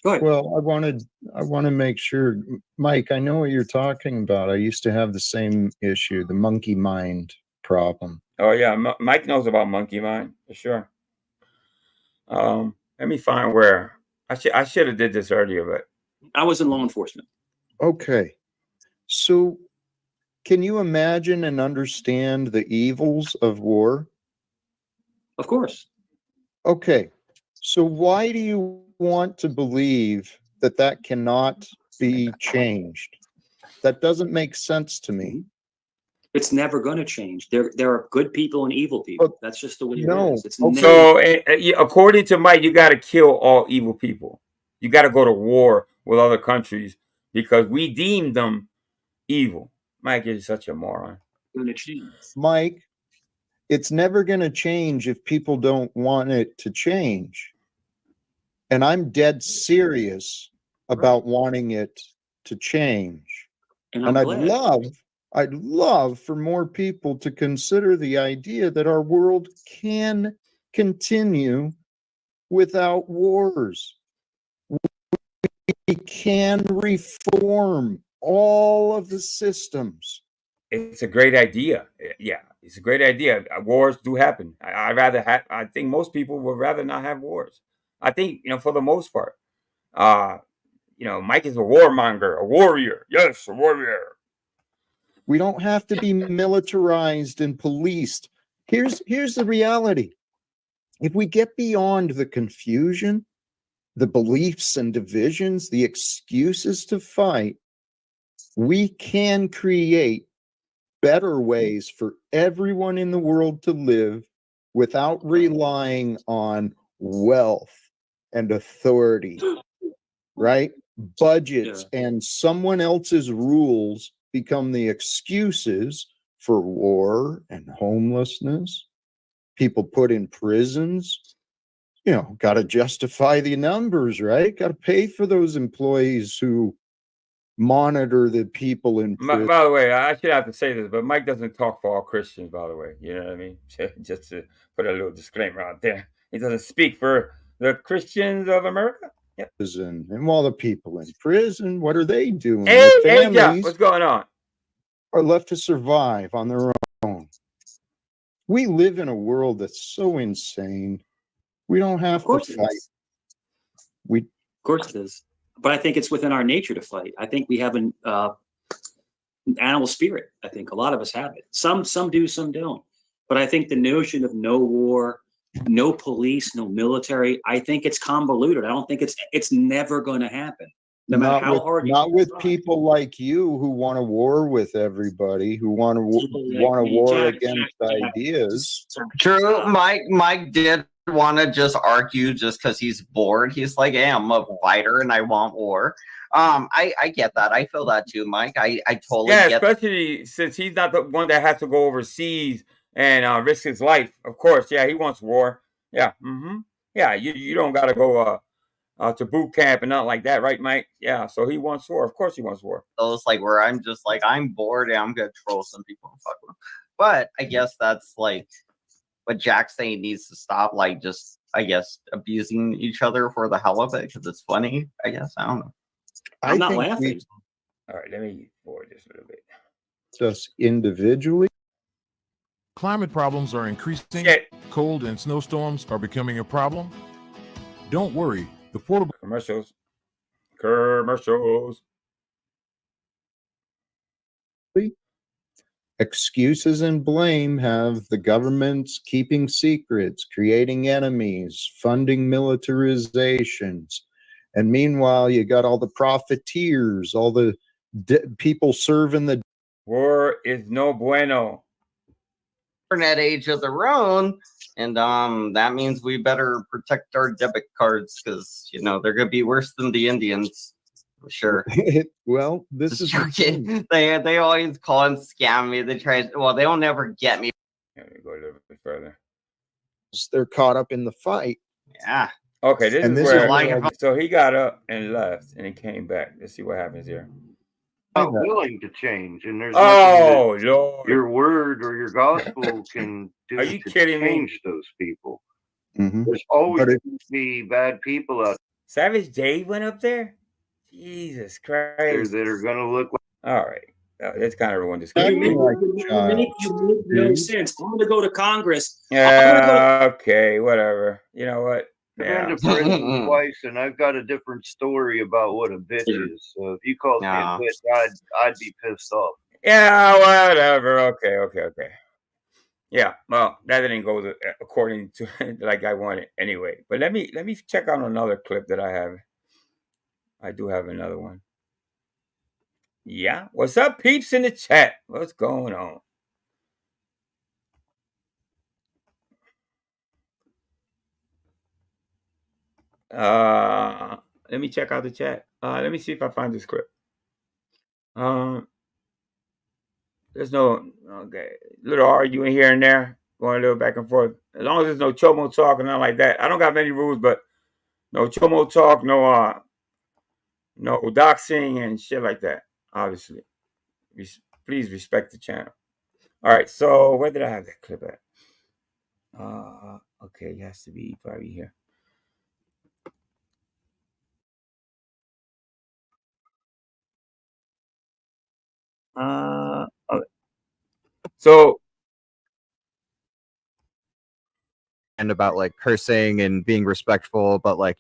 Go ahead. Well, I want to make sure, Mike, I know what you're talking about. I used to have the same issue, the monkey mind problem. Oh yeah, Mike knows about monkey mind for sure. Let me find where I should have did this earlier, but I was in law enforcement. Okay. So can you imagine and understand the evils of war? Of course. Okay. So why do you want to believe that cannot be changed? That doesn't make sense to me. It's never going to change. There are good people and evil people. That's just the way it is. It's so according to Mike, you got to kill all evil people. You got to go to war with other countries because we deem them evil. Mike is such a moron. Mike, it's never going to change if people don't want it to change. And I'm dead serious about wanting it to change. And I'd love for more people to consider the idea that our world can continue without wars. We can reform all of the systems it's a great idea. Yeah, it's a great idea. Wars do happen. I think most people would rather not have wars. I think, for the most part. Mike is a warmonger, a warrior. Yes, a warrior. We don't have to be militarized and policed. Here's the reality. If we get beyond the confusion, the beliefs and divisions, the excuses to fight, we can create better ways for everyone in the world to live without relying on wealth and authority, right? Budgets and someone else's rules become the excuses for war and homelessness, people put in prisons. Got to justify the numbers, right? Got to pay for those employees who monitor the people in prison. By the way, I should have to say this, but Mike doesn't talk for all Christians, by the way. You know what I mean? Just to put a little disclaimer out there. He doesn't speak for the Christians of America. Yep. And while the people in prison, what are they doing? Hey, Their families what's going on? are left to survive on their own. We live in a world that's so insane. We don't have to fight. Of course it is. But I think it's within our nature to fight. I think we have an animal spirit. I think a lot of us have it. Some do, some don't. But I think the notion of no war, no police, no military, I think it's convoluted. I don't think it's never going to happen. No matter how hard you not with people like you who want a war with everybody, who want a war against ideas. True. Mike did want to just argue just because he's bored. He's like, hey, I'm a fighter and I want war. I get that. I feel that too, Mike. I totally get especially since he's not the one that has to go overseas and risk his life. Of course, he wants war. Yeah. Yeah, you don't gotta go to boot camp and nothing like that, right, Mike? Yeah, so he wants war. Of course he wants war. Those like where I'm just like, I'm bored and I'm gonna troll some people and fuck with them. But I guess that's like what Jack's saying needs to stop, like just I guess abusing each other for the hell of it because it's funny. I guess I don't know. I'm not laughing. All right, let me forward this a little bit. Just individually. Climate problems are increasing. Cold and snowstorms are becoming a problem. Don't worry. The portable commercials. Excuses and blame have the governments keeping secrets, creating enemies, funding militarizations. And meanwhile, you got all the profiteers, all the people serving the war is no bueno. Internet age of their own, and that means we better protect our debit cards because they're gonna be worse than the Indians for sure. Well, this is they always call and scam me. They try. Well, they'll never get me. Let me go a little bit further. They're caught up in the fight. Yeah. Okay, this is where so he got up and left and he came back. Let's see what happens here. Not willing to change, and there's Lord. Your word or your gospel can do. Are you kidding change me? those people. Mm-hmm. There's always going to be bad people out Savage Dave went up there. Jesus Christ! there that are going to look like. All right, that's kind of ruined this. No sense. I'm going to go to Congress. Yeah. Okay. Whatever. You know what? I've been to prison twice, and I've got a different story about what a bitch is. So if you called me a bitch, I'd be pissed off. Yeah, whatever. Okay. Yeah, well, that didn't go according to like I wanted anyway. But let me check out another clip that I have. I do have another one. Yeah, what's up, peeps in the chat? What's going on? Let me check out the chat. Let me see if I find this clip. There's no little arguing here and there, going a little back and forth. As long as there's no chomo talk and nothing like that. I don't got many rules, but no chomo talk, no doxing and shit like that. Obviously, please respect the channel. All right, so where did I have that clip at? Okay, it has to be probably here. Okay. So and about like cursing and being respectful, but like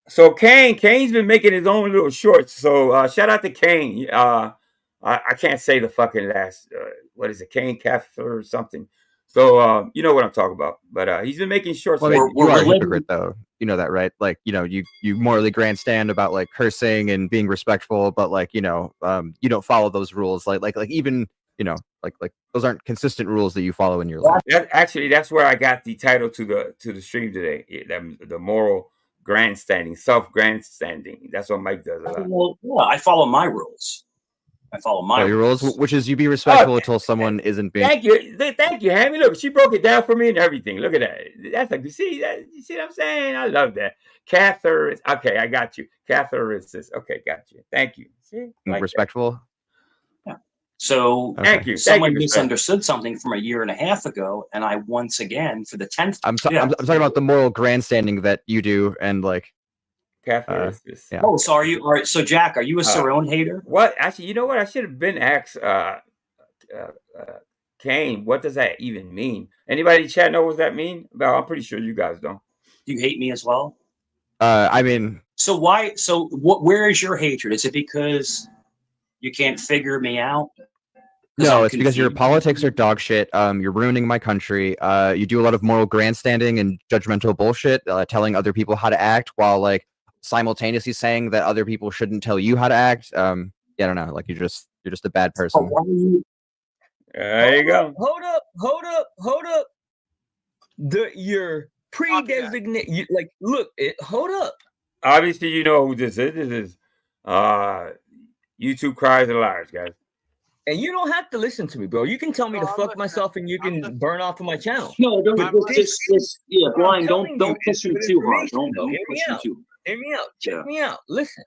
so Kane's been making his own little shorts. So shout out to Kane. I can't say the fucking last what is it, Kane Catheter or something. So you know what I'm talking about. But he's been making shorts. Well, you are a hypocrite though. You know that, right? Like, you morally grandstand about like cursing and being respectful, but like, you don't follow those rules. Like even, like those aren't consistent rules that you follow in your life. That's where I got the title to the stream today. The moral grandstanding, self-grandstanding. That's what Mike does a lot. Well, yeah, I follow my rules. I follow my rules, which is you be respectful until someone isn't being. Thank you, Hammy. Look, she broke it down for me and everything. Look at that. That's like you see what I'm saying? I love that. Cather is okay. I got you. Cather is this. Okay, got you. Thank you. See, like respectful. Yeah. So thank you. Someone misunderstood something from a year and a half ago, and I once again for the 10th. I'm talking about the moral grandstanding that you do, and like. Yeah. Oh, so are you? All right. So Jack, are you a Cerrone hater? What? Actually, you know what? I should have been asked Kane. What does that even mean? Anybody in chat know what that mean? Well, I'm pretty sure you guys don't. Do you hate me as well? I mean. So why? So what? Where is your hatred? Is it because you can't figure me out? No, it's because your politics are dog shit. You're ruining my country. You do a lot of moral grandstanding and judgmental bullshit, telling other people how to act while like simultaneously saying that other people shouldn't tell you how to act. I don't know. Like you're just a bad person. There you go. Hold up. Your pre-designate. Like, look. Hold up. Obviously, you know who this is. This is YouTube Cries and Liars, guys. And you don't have to listen to me, bro. You can tell me to fuck myself, and you can burn off of my channel. No, don't just Brian. Don't push me too hard. Don't push me too hard. Hear me out. Check me out. Listen,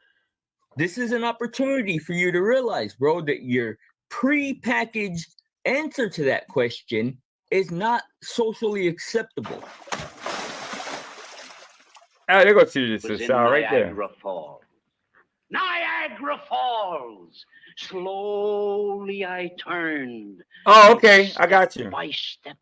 this is an opportunity for you to realize, bro, that your pre-packaged answer to that question is not socially acceptable. There goes this right there. Niagara Falls. Slowly I turned. Oh, okay. I got you. By step.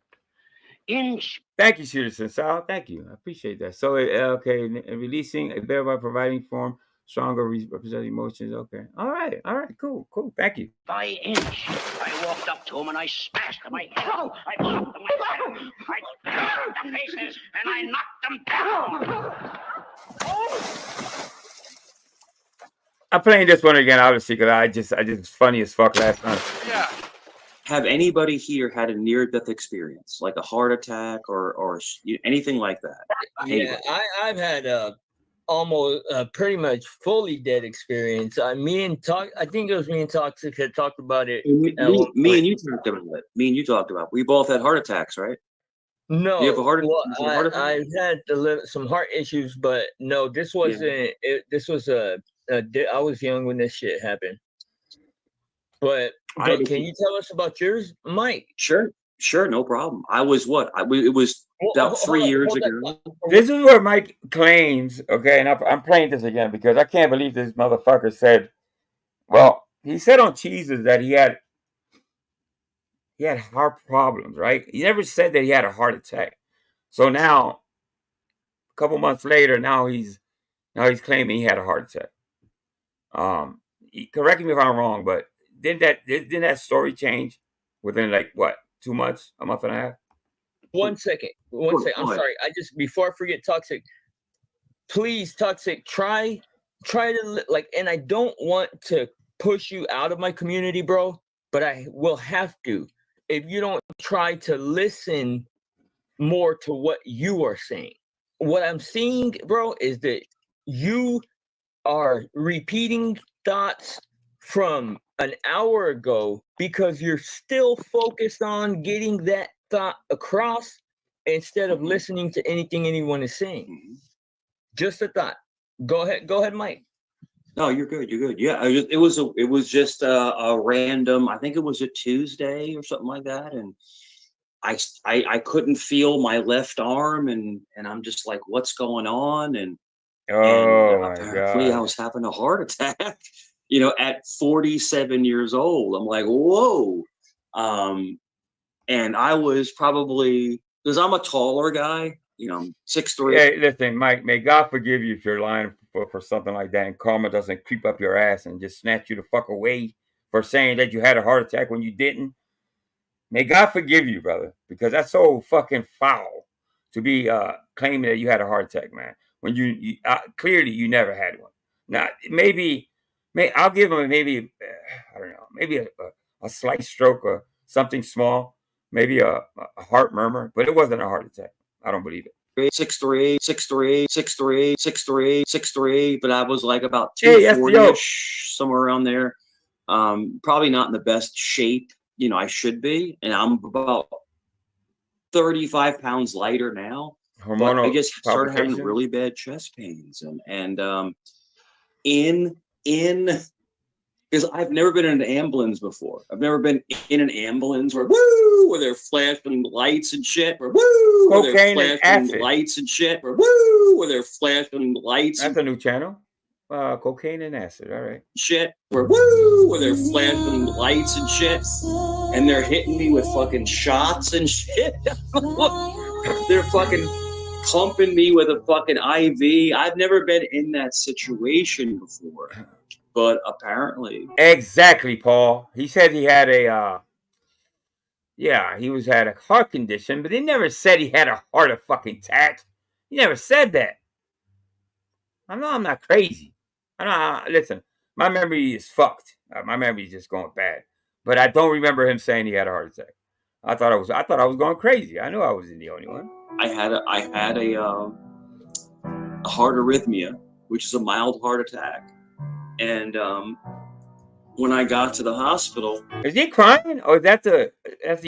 Inch. Thank you, Citizen Sal. Thank you. I appreciate that. So, okay, releasing thereby providing form, stronger representing emotions. Okay. All right. Cool. Thank you. By inch, I walked up to him and I smashed him. I popped him. I smashed the faces and I knocked them down. I'm playing this one again, obviously, because I just funny as fuck last time. Yeah. Have anybody here had a near-death experience, like a heart attack or anything like that? Yeah, I've had almost pretty much fully dead experience. I think it was me and Toxic had talked about it. Me and you talked about it. We both had heart attacks, right? No, you have a heart attack? I've had some heart issues, but no, this wasn't. This was I was young when this shit happened. But can you tell us about yours, Mike? Sure, no problem. I was it was about 3 years ago. This is where Mike claims, okay, and I'm playing this again because I can't believe this motherfucker said, well, he said on Cheeses that he had heart problems, right? He never said that he had a heart attack. So now, a couple months later, now he's claiming he had a heart attack. Correct me if I'm wrong, but didn't that story change within like what, 2 months, a month and a half? One second. I'm sorry. Before I forget, Toxic, please, Toxic, try to like, and I don't want to push you out of my community, bro, but I will have to if you don't try to listen more to what you are saying. What I'm seeing, bro, is that you are repeating thoughts from an hour ago because you're still focused on getting that thought across instead of listening to anything anyone is saying. Just a thought. Go ahead, Mike. No, you're good. Yeah, it was just a random. I think it was a Tuesday or something like that, and I couldn't feel my left arm, and I'm just like, what's going on? And apparently I was having a heart attack. At 47 years old, I'm like, whoa. And I was probably, because I'm a taller guy, you know, I'm 6'3". Hey, listen, Mike, may God forgive you if you're lying for something like that and karma doesn't creep up your ass and just snatch you the fuck away for saying that you had a heart attack when you didn't. May God forgive you, brother, because that's so fucking foul to be claiming that you had a heart attack, man. When you clearly you never had one. Now, I'll give him maybe, I don't know, maybe a slight stroke or something small, maybe a heart murmur, but it wasn't a heart attack. I don't believe it. 6'3", but I was like about 240-ish, somewhere around there. Probably not in the best shape, you know, I should be. And I'm about 35 pounds lighter now. But I just started having really bad chest pains. Because I've never been in an ambulance before. I've never been in an ambulance where they're flashing lights and shit. Where cocaine they're and acid. Lights and shit. Where they're flashing lights. That's a new channel. Cocaine and acid. All right. Shit. Where they're flashing lights and shit. And they're hitting me with fucking shots and shit. They're fucking pumping me with a fucking IV. I've never been in that situation before. But apparently. Exactly, Paul. He said he had he had a heart condition, but he never said he had a heart attack. He never said that. I'm not crazy. Listen, my memory is fucked. My memory is just going bad. But I don't remember him saying he had a heart attack. I thought I was going crazy. I knew I wasn't the only one. I had a heart arrhythmia, which is a mild heart attack. And when I got to the hospital, is he crying, or that's the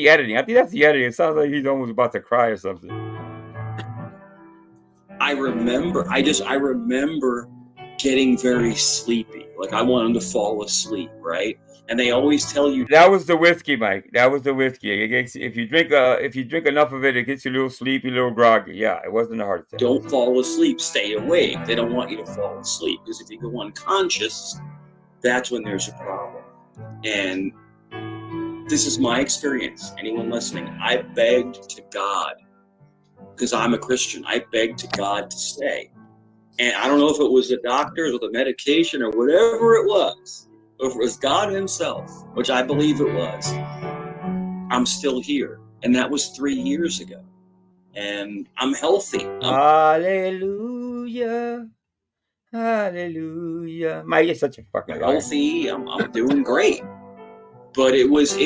editing? I think that's the editing. It sounds like he's almost about to cry or something. I remember getting very sleepy. Like I wanted to fall asleep, right? And they always tell you that was the whiskey, Mike. That was the whiskey. If you drink enough of it, it gets you a little sleepy, a little groggy. Yeah, it wasn't a heart attack. Don't fall asleep. Stay awake. They don't want you to fall asleep because if you go unconscious, that's when there's a problem. And this is my experience. Anyone listening, I begged to God, because I'm a Christian, I begged to God to stay. And I don't know if it was the doctors or the medication or whatever it was, or if it was God himself, which I believe it was. I'm still here. And that was 3 years ago. And I'm healthy. Hallelujah. Hallelujah. Mike, you're such a fucking liar. Healthy. I'm doing great. But it was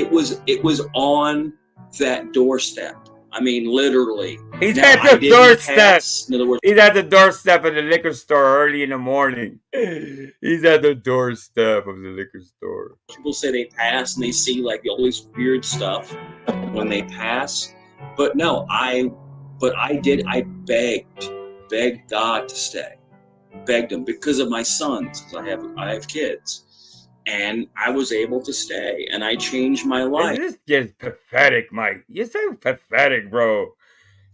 on that doorstep. I mean, literally. He's at the doorstep. In other words, he's at the doorstep of the liquor store early in the morning. He's at the doorstep of the liquor store. People say they pass and they see like all this weird stuff when they pass. But no, I begged God to stay. Begged him because of my sons, because I have kids. And I was able to stay, and I changed my life. This is pathetic, Mike. You're so pathetic, bro.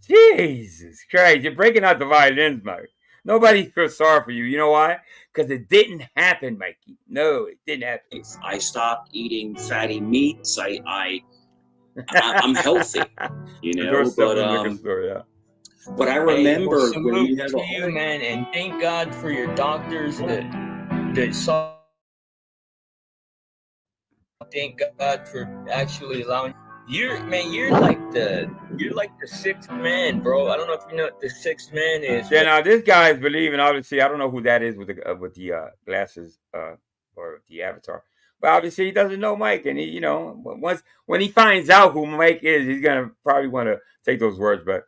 Jesus Christ, you're breaking out the violins, Mike. Nobody feels sorry for you. You know why? Because it didn't happen, Mikey. No, it didn't happen. I stopped eating fatty meats. I'm healtty, you know. But I remember when you had you, man, and thank God for your doctors that saw. Thank God for actually allowing you're like the sixth man, bro. I don't know if you know what the sixth man is. Yeah, now this guy is believing. Obviously, I don't know who that is with the glasses or the avatar, but obviously he doesn't know Mike, and he, you know, when he finds out who Mike is, he's gonna probably want to take those words back.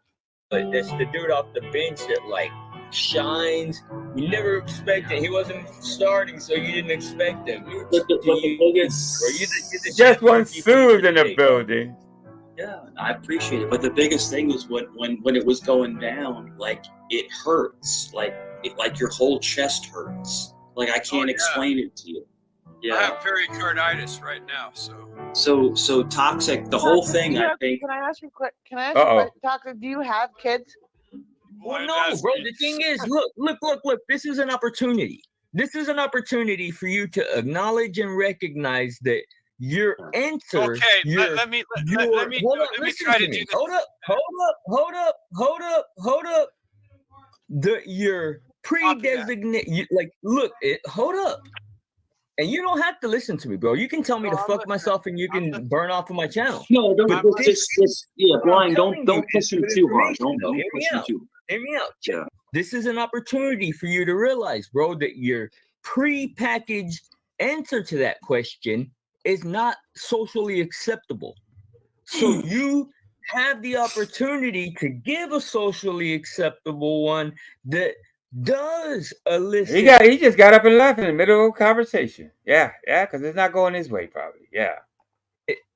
But that's the dude off the bench that like shines. You never expected. He wasn't starting, so you didn't expect him. Just one soothed in the building. Yeah, I appreciate it. But the biggest thing was when it was going down, like it hurts, like your whole chest hurts. Like I can't explain it to you. Yeah. I have pericarditis right now, So toxic. The whole thing, I think. Can I ask you quick? Toxic? Do you have kids? Well, no, bro. The thing is, look. This is an opportunity. This is an opportunity for you to acknowledge and recognize that your answer. Okay, your, let me try to do this. Hold up. Your pre-designate, hold up. And you don't have to listen to me, bro. You can tell me to fuck myself, and you can burn off of my channel. No, don't. Blind. Don't push him too hard. Don't push him too. Hear me out. Yeah. This is an opportunity for you to realize, bro, that your pre-packaged answer to that question is not socially acceptable. So you have the opportunity to give a socially acceptable one that does elicit. He just got up and left in the middle of a conversation. Yeah, because it's not going his way, probably. Yeah.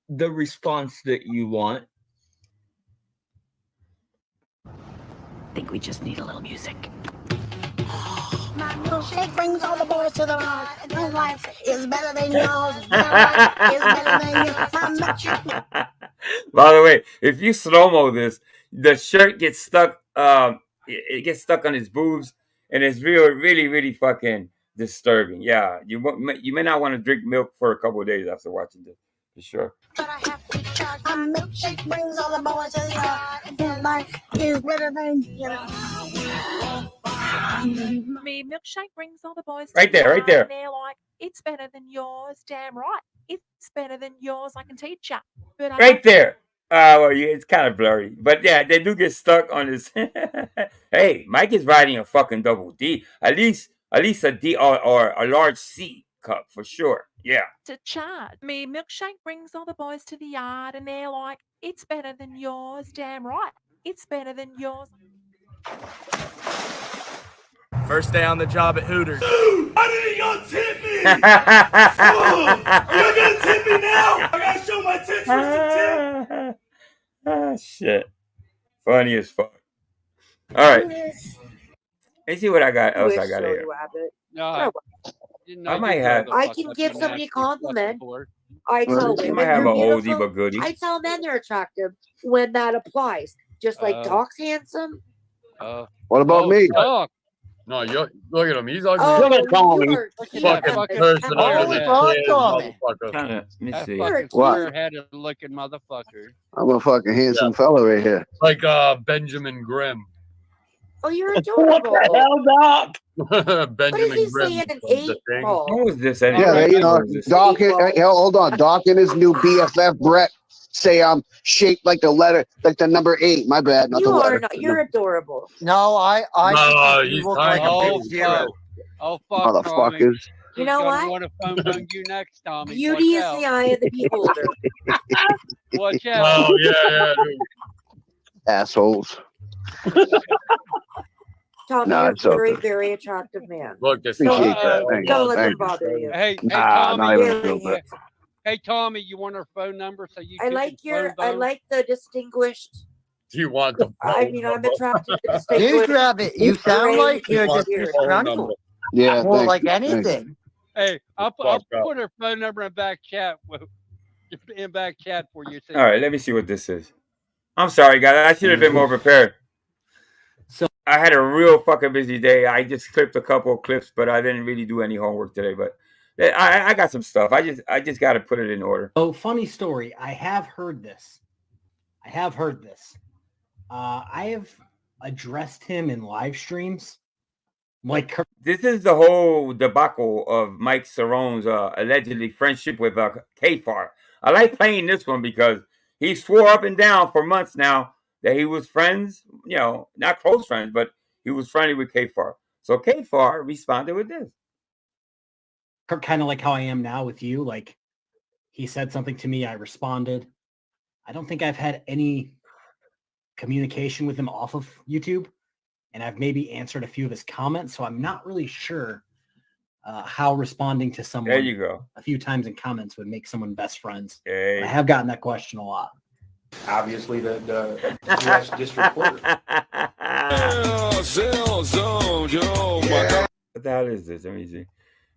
The response that you want. I think we just need a little music. My milkshake brings all the boys to the bar, and their life is better than yours. Their life is better than yours. My milkshake. By the way, if you slow-mo this, the shirt gets stuck. It gets stuck on his boobs, and it's really fucking disturbing. Yeah, you may not want to drink milk for a couple of days after watching this, for sure. But I have to charge. My milkshake brings all the boys to the yard, and their life is better than yours. Me milkshake brings all the boys right there. And they're like, it's better than yours. Damn right, it's better than yours. I can teach ya. But right there. Well, yeah, it's kind of blurry, but yeah, they do get stuck on this. Hey, Mike is riding a fucking double D. At least a D or a large C cup for sure. Yeah. To charge. Me milkshake brings all the boys to the yard, and they're like, it's better than yours. Damn right, it's better than yours. First day on the job at Hooters. Dude, why didn't y'all tip me? Are y'all gonna tip me now? I gotta show my tits for some tip. Shit. Funny as fuck. All right. Let's see what I got. Else I got here. No, I might have. I can give somebody a compliment. I tell women might have they're an oldie beautiful. but goodie. I tell men they're attractive when that applies. Just like Doc's handsome. What about me? Doc. No, you look at him. He's ugly. Oh, Look at Tommy. you Fucking person. Let me see. What? Headed looking motherfucker. I'm a fucking handsome fella right here. Like Benjamin Grimm. Oh, you're adorable. What the hell, Doc? What Benjamin is he Grimm. saying? An was the 8 thing. ball? Who is this anyway? Yeah, you know, Doc. Hold on. Doc and his new BFF Brett say I'm shaped like the letter, like the number 8. My bad, not You the letter. are not. You're adorable. No, I No, think you he's look like a tiny. big zero. Oh, fuck, Tommy. Motherfuckers. You know what? Want to phone bone you next, Tommy. Beauty is the eye of the beholder. Watch out. Oh, yeah. Assholes. Tommy, No, you're it's a very, okay. very attractive man. Look, I appreciate that. Thank Don't you. let them Thank you. bother you. Hey, Nah, not Tommy. even a little bit. Hey, Tommy, you want her phone number so you I can like your. phone I bone? like the distinguished. Do you want the I mean, I'm attracted to You distinguished. grab it. You sound like you're just Weird. disgruntled. Yeah, More thank like you. Thank you. anything. Hey, I'll Fuck up. put her phone number in back chat. In back chat for you. All right, let me see what this is. I'm sorry, guys. I should have been more prepared. So I had a real fucking busy day. I just clipped a couple of clips, but I didn't really do any homework today. But I got some stuff. I just got to put it in order. Oh, funny story. I have heard this. I have addressed him in live streams. Like, this is the whole debacle of Mike Cerrone's allegedly friendship with K-Far. I like playing this one because he swore up and down for months now that he was friends, you know, not close friends, but he was friendly with K-Far. So K-Far responded with this. kind of like how I am now with you. Like, he said something to me, I responded. I don't think I've had any communication with him off of YouTube, and I've maybe answered a few of his comments, so I'm not really sure how responding to someone there you go. a few times in comments would make someone best friends. Hey. I have gotten that question a lot. Obviously, the U.S. District Court. What the hell is this? Let me see.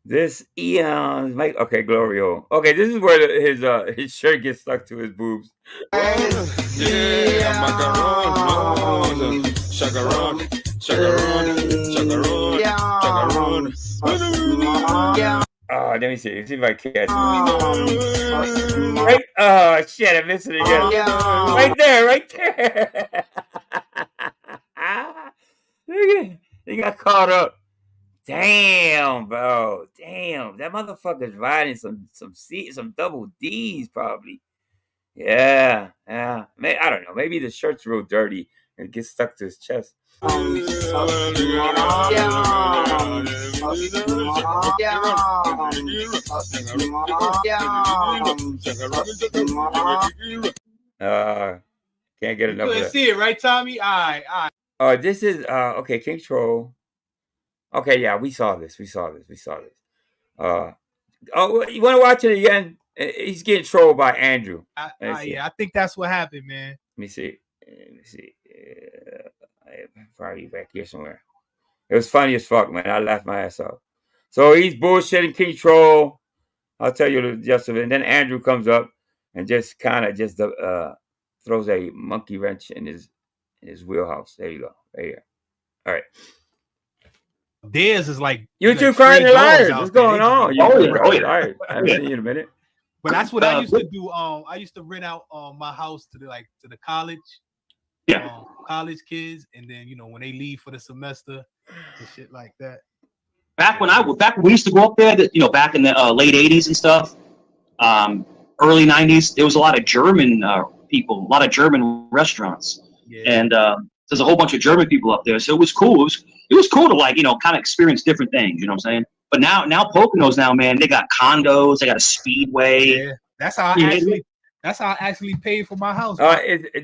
This Eon's Mike. Okay, Glorio. Okay, this is where his shirt gets stuck to his boobs. Yeah, macaron, chacaron, chacaron, chacaron, chacaron. Let me see. Let's see if I can catch it. Right. Oh shit! I missed it again. Right there. Right there. He got caught up. Damn, bro. Damn, that motherfucker's riding some double D's probably. Yeah. Man, I don't know. Maybe the shirt's real dirty and it gets stuck to his chest. Can't get enough of that. See it, right, Tommy? All right. This is okay. Control. Okay, yeah, we saw this. You want to watch it again? He's getting trolled by Andrew. Yeah, I think that's what happened, man. Let me see. Probably back here somewhere. It was funny as fuck, man. I laughed my ass off. So he's bullshitting Control. I'll tell you the gist of it. And then Andrew comes up and just kind of throws a monkey wrench in his wheelhouse. There you go. Right here. All right. Theirs is like YouTube crying the liars. What's going on? I haven't seen you in a minute. But that's what I used to do. I used to rent out my house to the college. Yeah. College kids, and then when they leave for the semester and shit like that. Back when we used to go up there, back in the late '80s and stuff, early '90s, there was a lot of German people, a lot of German restaurants, and there's a whole bunch of German people up there. So it was cool. It was cool to kind of experience different things. You know what I'm saying? But now Poconos man, they got condos, they got a speedway. Yeah, that's how I actually paid for my house.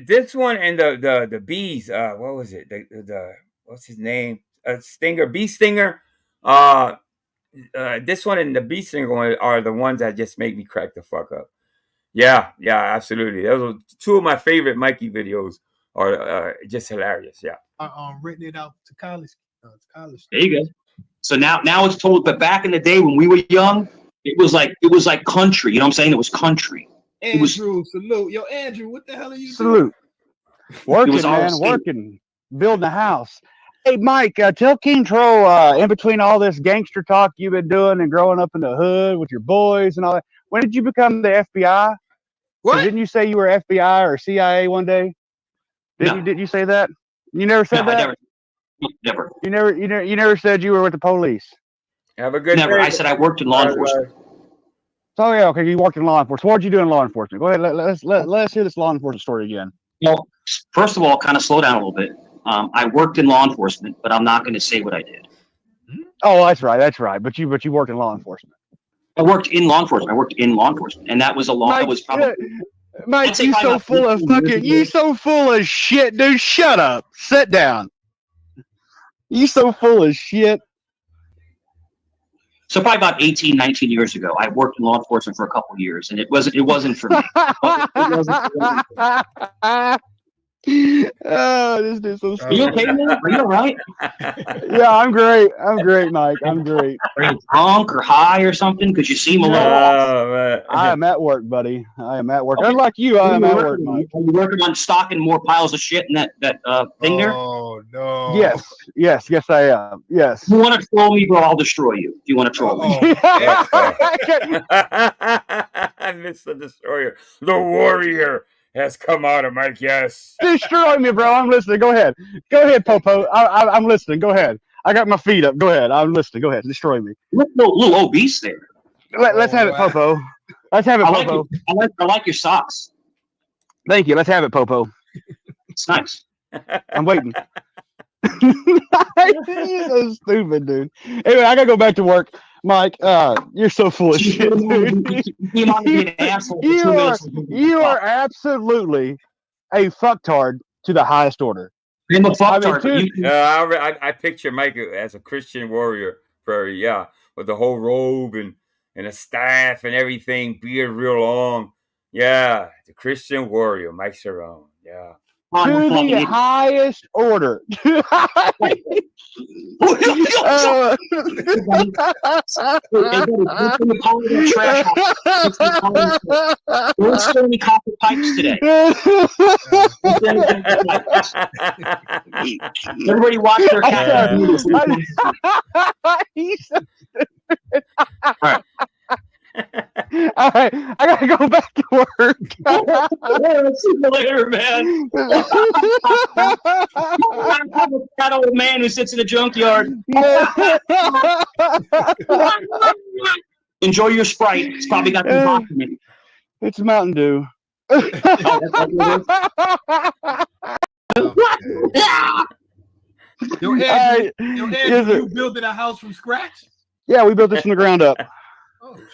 This one and the bees. What was it? The what's his name? Stinger, bee stinger. This one and the bee stinger one are the ones that just make me crack the fuck up. Yeah, absolutely. Those are two of my favorite Mikey videos. Are just hilarious. Yeah. Renting it out to college. There you go. So now it's told, but back in the day when we were young, it was like country. You know what I'm saying? It was country. Andrew, salute. Yo, Andrew, what the hell are you doing? Working, man, state. working, building a house. Hey, Mike, tell King Troll, in between all this gangster talk you've been doing and growing up in the hood with your boys and all that, when did you become the FBI? What? Didn't you say you were FBI or CIA one day? Did you say that? You never said that? Never. You never said you were with the police. Have a good Never. day. I said I worked in law enforcement. Oh yeah, okay. You worked in law enforcement. What did you do in law enforcement? Go ahead. Let's hear this law enforcement story again. Well, first of all, kind of slow down a little bit. I worked in law enforcement, but I'm not going to say what I did. Oh, that's right. But you worked in law enforcement. I worked in law enforcement, and that was a law. That was probably. Mike, you so full of shit, dude. Shut up. Sit down. You so full of shit. So probably about 18, 19 years ago, I worked in law enforcement for a couple of years, and it wasn't for me. Oh, this dude's so stupid. Are you okay, man? Are you all right? Yeah, I'm great. Mike. I'm great. Are you drunk or high or something? Because you seem a little off. I am at work, buddy. I am at work. Okay. Unlike you, I am at work, Mike. Are you working on stocking more piles of shit in that thing there? Oh, no. Yes, I am. Yes. If you want to troll me, bro, I'll destroy you. If you want to troll me. Mr. Destroyer. The warrior has come out of Mike. Yes. Destroy me, bro. I'm listening. Go ahead, Popo. I'm listening. Go ahead. I got my feet up. Go ahead. I'm listening. Go ahead. Destroy me. You look a little obese there. Let's have it, Popo. Let's have it, Popo. I like your socks. Thank you. Let's have it, Popo. It's nice. I'm waiting. You're so stupid, dude. Anyway, I gotta go back to work. Mike, you're so full of shit, dude. You are absolutely a fucktard to the highest order. I'm a fucktard. I picture Mike as a Christian warrior, with the whole robe and a staff and everything, beard real long. Yeah, the Christian warrior, Mike Cerrone. Yeah. To the highest order. Don't spill any copper pipes today. Everybody watch their cat. All right. All right, I gotta go back to work. See you later, man. That old man who sits in a junkyard. Enjoy your Sprite. It's probably got some hot in it. It's Mountain Dew. Yo, Ed, you building a house from scratch? Yeah, we built this from the ground up.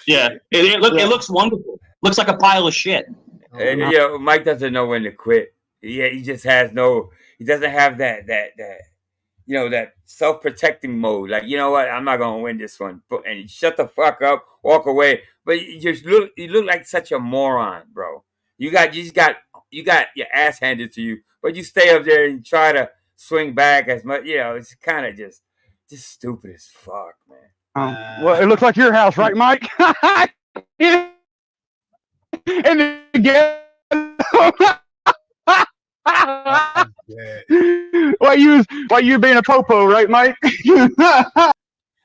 Yeah, it looks wonderful. Looks like a pile of shit. And Mike doesn't know when to quit. Yeah, he just has no. He doesn't have that that self-protecting mode. Like, you know what? I'm not gonna win this one. And shut the fuck up, walk away. But you look like such a moron, bro. You got your ass handed to you, but you stay up there and try to swing back as much. It's kind of just stupid as fuck, man. Well, it looks like your house, right, Mike? And again, why you being a popo, right, Mike?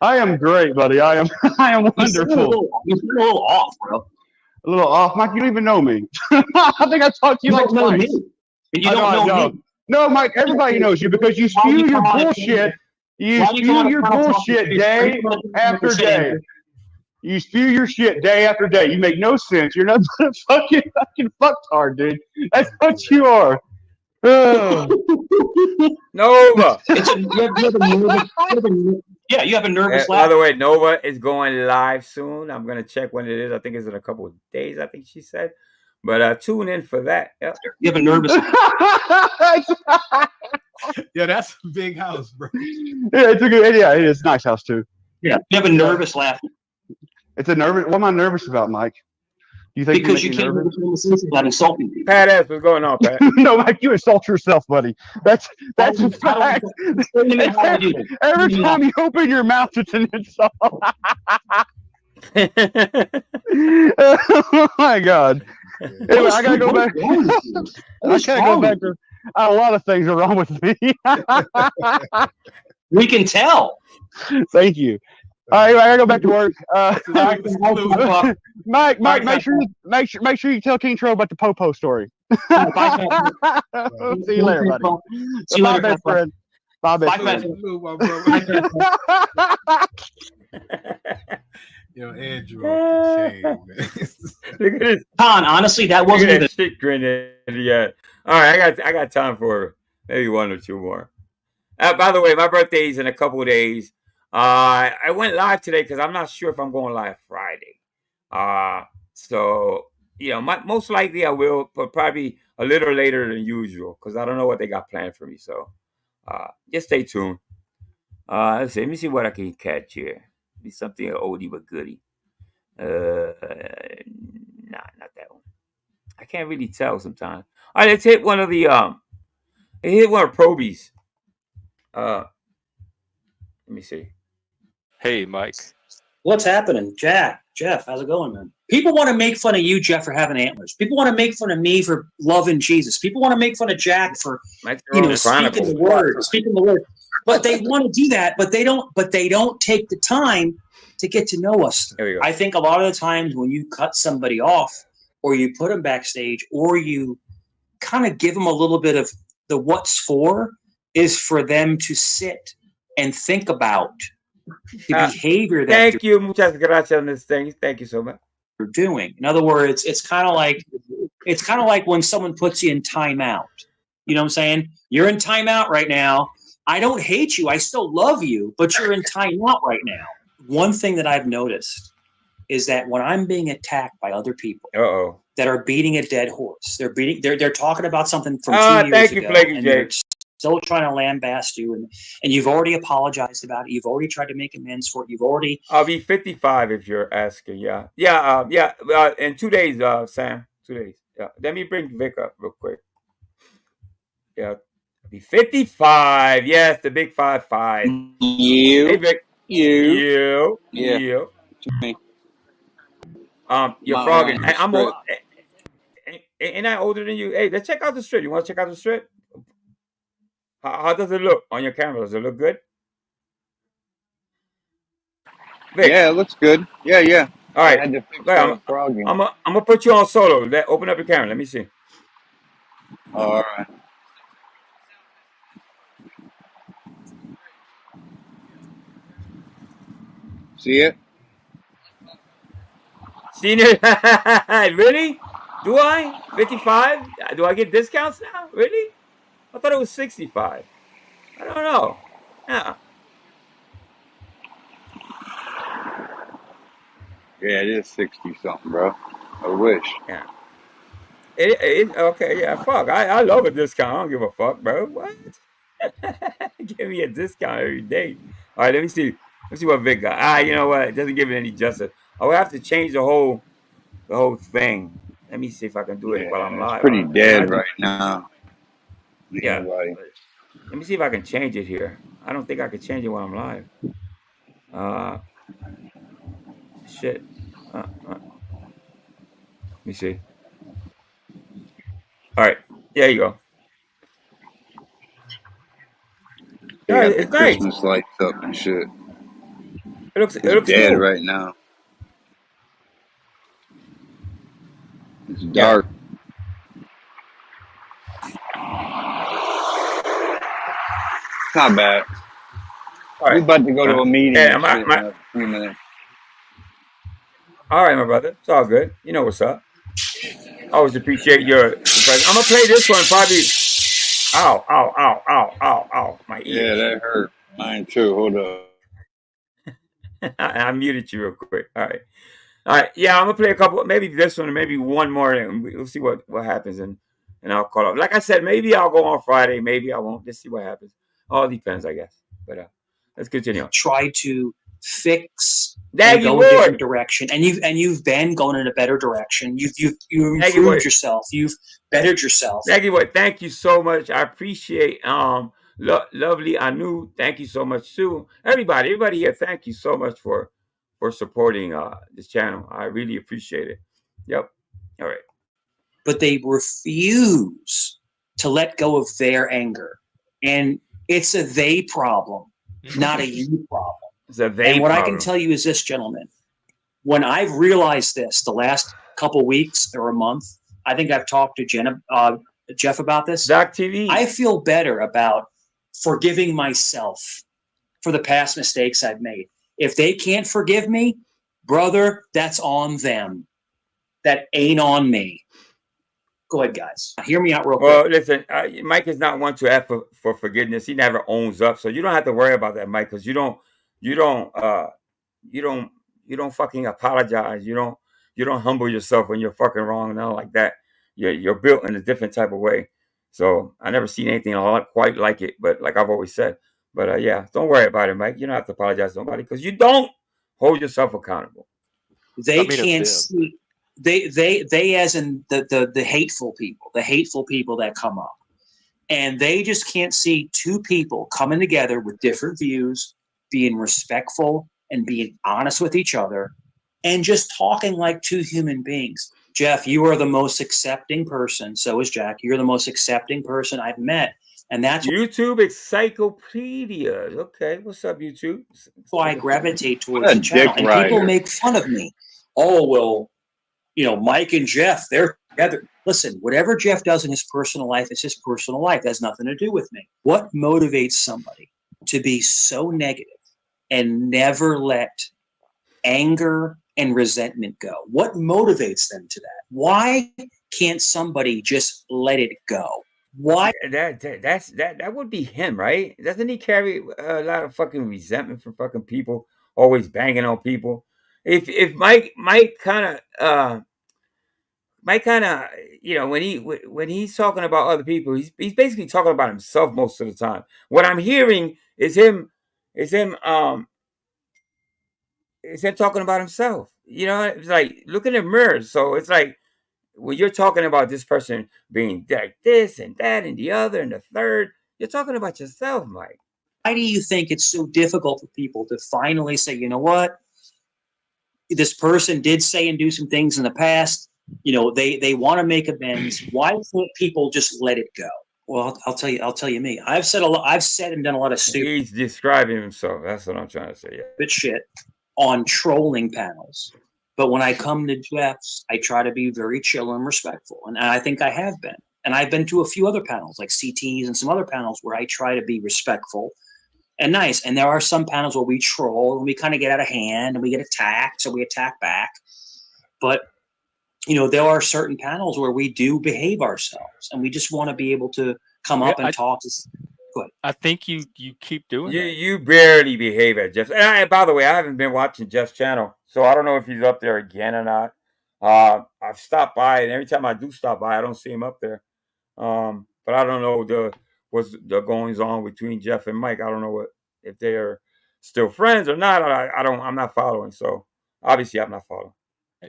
I am great, buddy. I am wonderful. You're a little off, bro. A little off, Mike. You don't even know me. I think I talked to you like twice. You don't know me. No, Mike. Everybody knows you because you spew your bullshit. You spew your bullshit day after day. You spew your shit day after day. You make no sense. You're not a fucking fucktard, dude. That's what you are. Nova. You have a nervous laugh. By the way, Nova is going live soon. I'm gonna check when it is. I think it's in a couple of days. I think she said. But tune in for that. Yep. You have a nervous. Yeah, that's a big house, bro. Yeah, it's a good. Yeah, it is a nice house too. Yeah, you have a nervous laugh. It's a nervous. What am I nervous about, Mike? Do you think because you can't without insulting people? Pat ass, what's going on, Pat? No, Mike, you insult yourself, buddy. That's a fact. Every time you open your mouth, it's an insult. Oh my God. Anyway, I gotta go back. I gotta go back to a lot of things are wrong with me. We can tell. Thank you. All right, I gotta go back to work. Mike, make sure you tell King Tro about the Popo story. See you later, buddy. See you later, best friend. Bye, best friend. Yo, Andrew, shame, man. Look at this. Con, honestly, that wasn't even shit grin yet. All right, I got time for maybe one or two more. By the way, my birthday is in a couple of days. I went live today because I'm not sure if I'm going live Friday. So most likely I will, but probably a little later than usual because I don't know what they got planned for me. So just stay tuned. Let's see. Let me see what I can catch here. Be something oldie but goodie. Nah, not that one. I can't really tell sometimes. All right, let's hit one of the Probies. Let me see. Hey, Mike. What's happening? Jeff, how's it going, man? People want to make fun of you, Jeff, for having antlers. People want to make fun of me for loving Jesus. People want to make fun of Jack for speaking the word. But they want to do that, but they don't take the time to get to know us. I think a lot of the times when you cut somebody off or you put them backstage or you kind of give them a little bit of the what's for is for them to sit and think about the behavior that thank you, muchas gracias on this thing. Thank you so much. You're doing. In other words, it's kind of like when someone puts you in timeout. You know what I'm saying? You're in timeout right now. I don't hate you. I still love you, but you're in timeout right now. One thing that I've noticed is that when I'm being attacked by other people that are beating a dead horse, they're talking about something from 2 years ago, and they're still trying to lambast you, and you've already apologized about it. You've already tried to make amends for it. I'll be 55 if you're asking. Yeah. In 2 days, Sam. 2 days. Yeah. Let me bring Vic up real quick. Yeah. I'll be 55. Yes, the big 55. Hey, Vic. You. You're frogging. I'm old. Ain't I older than you? Hey, let's check out the strip. You want to check out the strip? How does it look on your camera? Does it look good? Vic. Yeah, it looks good. Yeah. All right. I had to fix Go ahead. that frogging. I'm gonna put you on solo. Open up your camera. Let me see. All right. See it? Senior, really? Do I? 55? Do I get discounts now? Really? I thought it was 65. I don't know. Yeah. Yeah, it is 60 something, bro. I wish. Yeah. Okay, yeah, fuck. I love a discount. I don't give a fuck, bro. What? Give me a discount every day. All right, let me see. Let's see what Vic got. You know what? It doesn't give it any justice. I will have to change the whole thing. Let me see if I can do it while I'm Yeah, it's live. pretty dead right now. Yeah. Anyway. Let me see if I can change it here. I don't think I can change it while I'm live. Shit. Let me see. All right. There you go. They Yeah, got the it's nice. Christmas lights up and shit. It looks dead new. right now. It's dark. It's not bad. All right. We're about to go to a meeting and shit in a few minutes. All right, my brother. It's all good. You know what's up. Always appreciate your presence. I'm gonna play this one probably. Ow, ow, ow, ow, ow, ow. My ears. Yeah, that hurt. Mine too. Hold up. I muted you real quick. All right. All right. Yeah, I'm gonna play a couple, maybe this one or maybe one more, and we'll see what happens, and I'll call up. Like I said, maybe I'll go on Friday, maybe I won't. Just see what happens. All depends, I guess. But let's continue. Try to fix Daggy and go boy. a different direction, and you've been going in a better direction. You've improved yourself. You've bettered yourself. Daggy boy, thank you so much. I appreciate lovely Anu. Thank you so much too. Everybody here, thank you so much for supporting this channel. I really appreciate it. Yep. All right. But they refuse to let go of their anger, and it's a they problem, not a you problem. It's a they and what problem. I can tell you is this, gentlemen, when I've realized this the last couple weeks or a month, I think I've talked to Jeff about this. Doc TV. I feel better about forgiving myself for the past mistakes I've made. If they can't forgive me, brother, that's on them. That ain't on me. Go ahead, guys. Hear me out real quick. Well, listen, Mike is not one to ask for forgiveness. He never owns up, so you don't have to worry about that, Mike, because you don't fucking apologize. You don't humble yourself when you're fucking wrong and all like that. You're built in a different type of way. So I never seen anything quite like it, but like I've always said. But yeah, don't worry about it, Mike. You don't have to apologize to nobody because you don't hold yourself accountable. They can't see. They as in the hateful people that come up, and they just can't see two people coming together with different views, being respectful and being honest with each other, and just talking like two human beings. Jeff, you are the most accepting person. So is Jack. You're the most accepting person I've met. And that's YouTube encyclopedia. Okay, what's up, YouTube? why I gravitate towards the channel. And people make fun of me. Oh, well, Mike and Jeff, they're together. Listen, whatever Jeff does in his personal life is his personal life. That has nothing to do with me. What motivates somebody to be so negative and never let anger and resentment go? What motivates them to that? Why can't somebody just let it go? Why? That would be him, right? Doesn't he carry a lot of fucking resentment from fucking people, always banging on people? If Mike kind of when he's talking about other people, he's basically talking about himself most of the time. What I'm hearing is him talking about himself. It's like look in the mirror. So it's like when you're talking about this person being like this and that and the other and the third, you're talking about yourself, Mike. Why do you think it's so difficult for people to finally say, you know what? This person did say and do some things in the past. They want to make amends. Why can't people just let it go? Well, I'll tell you me. I've said and done a lot of stupid. He's describing himself. That's what I'm trying to say. Yeah. Shit on trolling panels. But when I come to Jeff's, I try to be very chill and respectful. And I think I have been. And I've been to a few other panels, like CTs and some other panels where I try to be respectful and nice. And there are some panels where we troll and we kind of get out of hand and we get attacked, so we attack back. But, you know, there are certain panels where we do behave ourselves and we just want to be able to come up and talk to. Go ahead. I think you keep doing that. You barely behave at Jeff's. And by the way, I haven't been watching Jeff's channel, so I don't know if he's up there again or not. I've stopped by, and every time I do stop by, I don't see him up there. But I don't know what's the goings on between Jeff and Mike. I don't know if they are still friends or not. I'm not following. So obviously, I'm not following.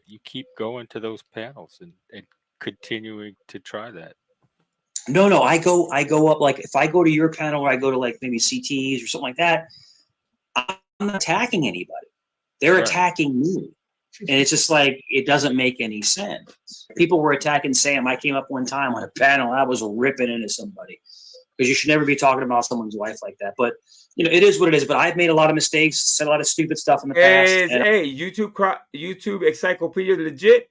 You keep going to those panels and continuing to try that. No, I go up, like if I go to your panel or I go to like maybe CTs or something like that, I'm not attacking anybody. They're attacking me. And it's just like, it doesn't make any sense. People were attacking Sam. I came up one time on a panel, I was ripping into somebody because you should never be talking about someone's wife like that. But you know, it is what it is. But I've made a lot of mistakes, said a lot of stupid stuff in the past. Hey, YouTube Encyclopedia legit?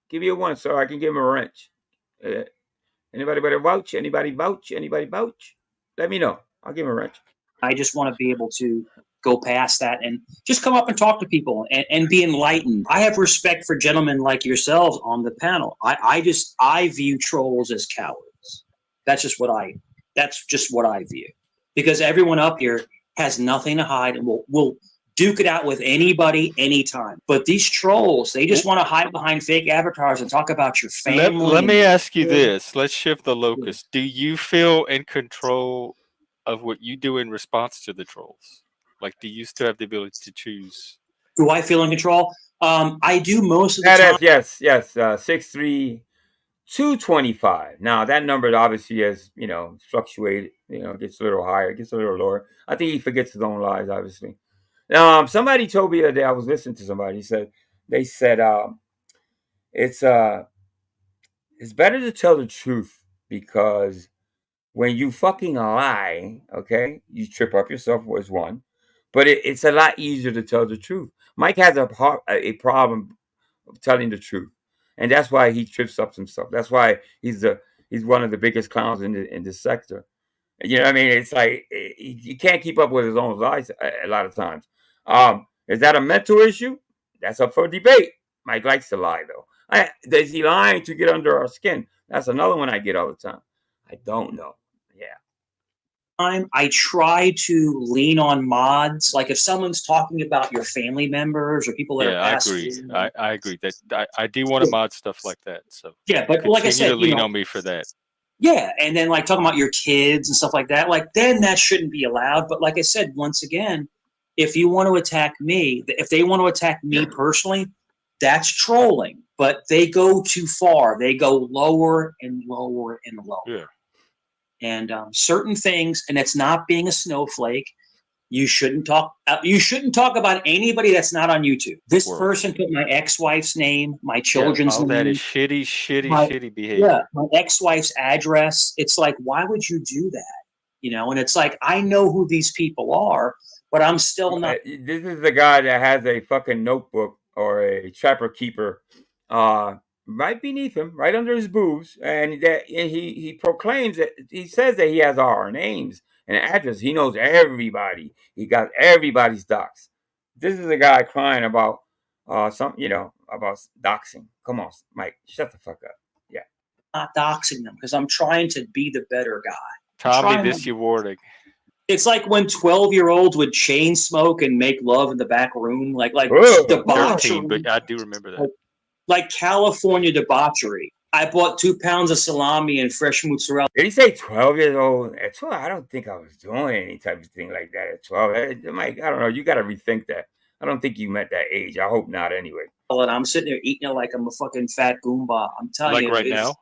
Give me a 1 so I can give him a wrench. Anybody better vouch? Anybody vouch? Anybody vouch? Let me know. I'll give him a wrench. I just want to be able to go past that and just come up and talk to people and be enlightened. I have respect for gentlemen like yourselves on the panel. I view trolls as cowards. That's just what I view. Because everyone up here has nothing to hide and will duke it out with anybody anytime. But these trolls, they just want to hide behind fake avatars and talk about your family. Let me ask you this. Let's shift the locus. Do you feel in control of what you do in response to the trolls? Like, do you still have the ability to choose? Do I feel in control? I do most of the time. Yes. 6'3", 225. Now, that number obviously has, fluctuated. It gets a little higher, it gets a little lower. I think he forgets his own lies, obviously. Somebody told me the other day, I was listening to somebody, they said it's better to tell the truth because when you fucking lie, okay, you trip up yourself was one, but it's a lot easier to tell the truth. Mike has a problem of telling the truth, and that's why he trips up himself. That's why he's one of the biggest clowns in this sector. You know what I mean? It's like he can't keep up with his own lies a lot of times. Is that a mental issue? That's up for debate. Mike likes to lie, though. Is he lying to get under our skin? That's another one I get all the time. I don't know. Yeah. I try to lean on mods. Like if someone's talking about your family members or people that are past. I agree that I do want to mod stuff like that. So yeah, but like I said, lean on me for that. Yeah, and then like talking about your kids and stuff like that, like then that shouldn't be allowed. But like I said, once again, if you want to attack me, if they want to attack me personally, that's trolling. But they go too far. They go lower and lower and lower. Yeah. And certain things, and it's not being a snowflake. You shouldn't talk. You shouldn't talk about anybody that's not on YouTube. This person put my ex-wife's name, my children's name. That is shitty behavior. Yeah, my ex-wife's address. It's like, why would you do that? And it's like, I know who these people are, but I'm still not. This is the guy that has a fucking notebook or a trapper keeper right beneath him, right under his boobs, and he proclaims that he says that he has our names and address. He knows everybody. He got everybody's docs. This is a guy crying about about doxing. Come on, Mike, shut the fuck up. Yeah. Not doxing them because I'm trying to be the better guy. Tommy, this your warning. It's like when 12-year-olds would chain smoke and make love in the back room, like debauchery. But I do remember that. Like California debauchery. I bought 2 pounds of salami and fresh mozzarella. Did he say 12 years old? At 12, I don't think I was doing any type of thing like that at 12. Mike, I don't know. You got to rethink that. I don't think you meant that age. I hope not anyway. And I'm sitting there eating it like I'm a fucking fat Goomba. I'm telling you. Like right now?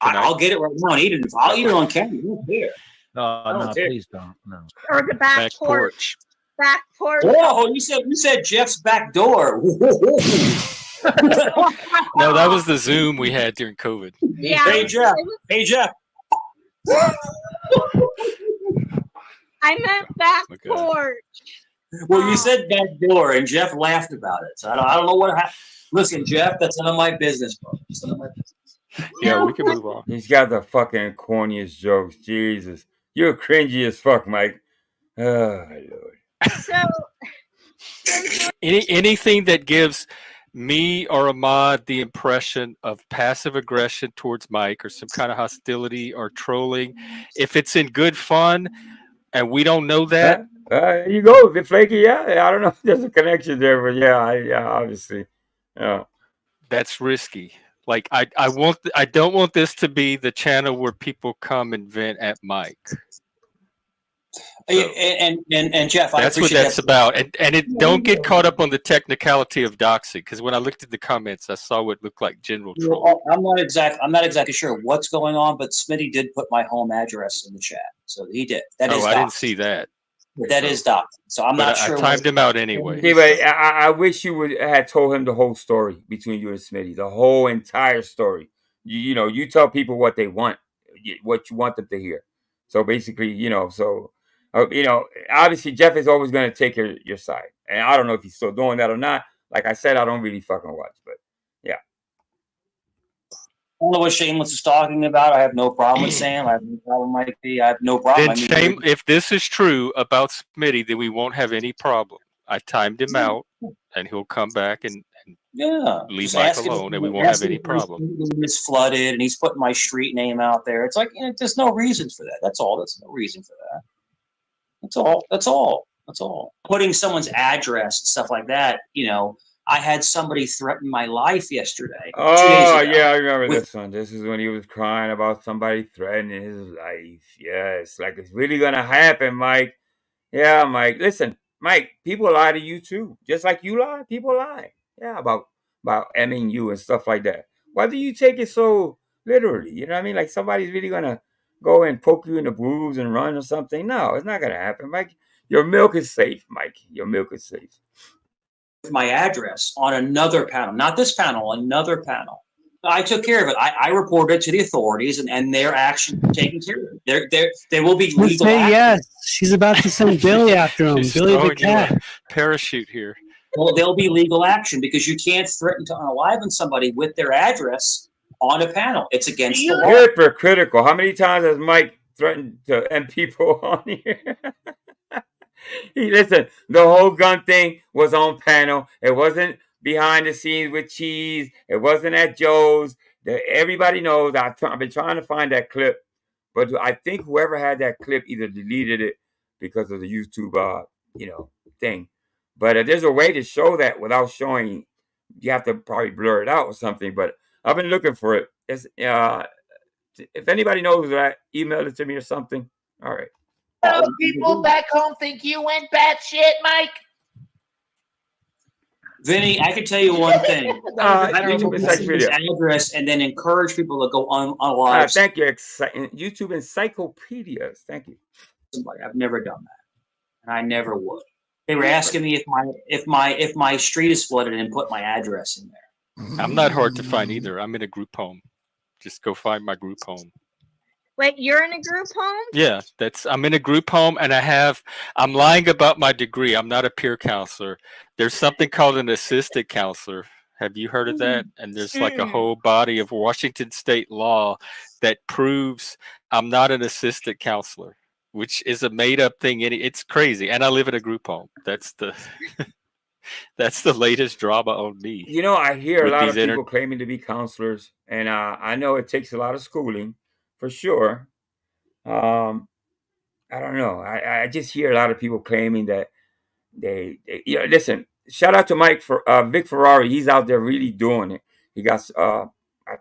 I'll get it right now and eat it. I'll eat it on camera. You don't care. No, please don't. No. Or the back porch. Back porch. Oh, you said Jeff's back door. No, that was the Zoom we had during COVID. Yeah. Hey Jeff. I meant back porch. Well, you said back door, and Jeff laughed about it. So I don't know what happened. Listen, Jeff, that's none of my business, bro. It's none of my business. Yeah, we can move on. He's got the fucking corniest jokes. Jesus. You're cringy as fuck, Mike. Oh, Lord. Anything that gives me or Ahmad the impression of passive aggression towards Mike or some kind of hostility or trolling, if it's in good fun and we don't know that. There you go. The flaky, yeah. I don't know if there's a connection there, but yeah, obviously. Yeah. That's risky. Like I don't want this to be the channel where people come and vent at Mike. So, and Jeff, that's what that's about. And it don't get caught up on the technicality of doxing, because when I looked at the comments, I saw what looked like general troll. Well, I'm not exactly sure what's going on, but Smitty did put my home address in the chat, so he did. That is I didn't see that. That is doxing. So I'm not sure. I timed him out anyway. Anyway, I wish you would have told him the whole story between you and Smitty, the whole entire story. You tell people what they want, what you want them to hear. So basically, obviously Jeff is always going to take your side. And I don't know if he's still doing that or not. Like I said, I don't really fucking watch, but yeah. I don't know what Shameless is talking about. I have no problem with Sam. I have no problem with Mikey. I have no problem. If this is true about Smitty, then we won't have any problem. I timed him out, and he'll come back and leave Mike alone, and we won't have any problem. It's flooded, and he's putting my street name out there. It's like, there's no reason for that. That's all. There's no reason for that. That's all. Putting someone's address and stuff like that, I had somebody threaten my life yesterday. Oh, yeah, I remember this one. This is when he was crying about somebody threatening his life. Yeah, it's like it's really going to happen, Mike. Yeah, Mike. Listen, Mike, people lie to you too. Just like you lie, people lie. Yeah, about you and stuff like that. Why do you take it so literally? You know what I mean? Like somebody's really going to go and poke you in the boobs and run or something. No, it's not going to happen, Mike. Your milk is safe, Mike. Your milk is safe. My address on another panel, not this panel, another panel. I took care of it. I reported it to the authorities, and their action taken care of. There will be legal action. Yes, she's about to send Billy after him. Billy the cat. Parachute here. Well, there'll be legal action because you can't threaten to unaliven somebody with their address on a panel. It's against the law. Hypocritical. How many times has Mike threatened to end people on here? Listen, the whole gun thing was on panel. It wasn't behind the scenes with Cheese. It wasn't at Joe's. Everybody knows. I've been trying to find that clip, but I think whoever had that clip either deleted it because of the YouTube, thing. But there's a way to show that without showing. You have to probably blur it out or something. But I've been looking for it. If anybody knows that, email it to me or something. All right. People back home think you went batshit, Mike. Vinny, I can tell you one thing. Address and then encourage people to go on live. Thank you. YouTube encyclopedias. Thank you. I've never done that, and I never would. They were asking me if my street is flooded and put my address in there. I'm not hard to find either. I'm in a group home. Just go find my group home. Wait, you're in a group home? Yeah, I'm in a group home, and I'm lying about my degree. I'm not a peer counselor. There's something called an assistant counselor. Have you heard of that? And there's like a whole body of Washington state law that proves I'm not an assistant counselor, which is a made up thing. It's crazy. And I live in a group home. That's the latest drama on me. I hear a lot of people claiming to be counselors, and I know it takes a lot of schooling. For sure. I don't know. I just hear a lot of people claiming that they listen, shout out to Mike for Vic Ferrari. He's out there really doing it. He got I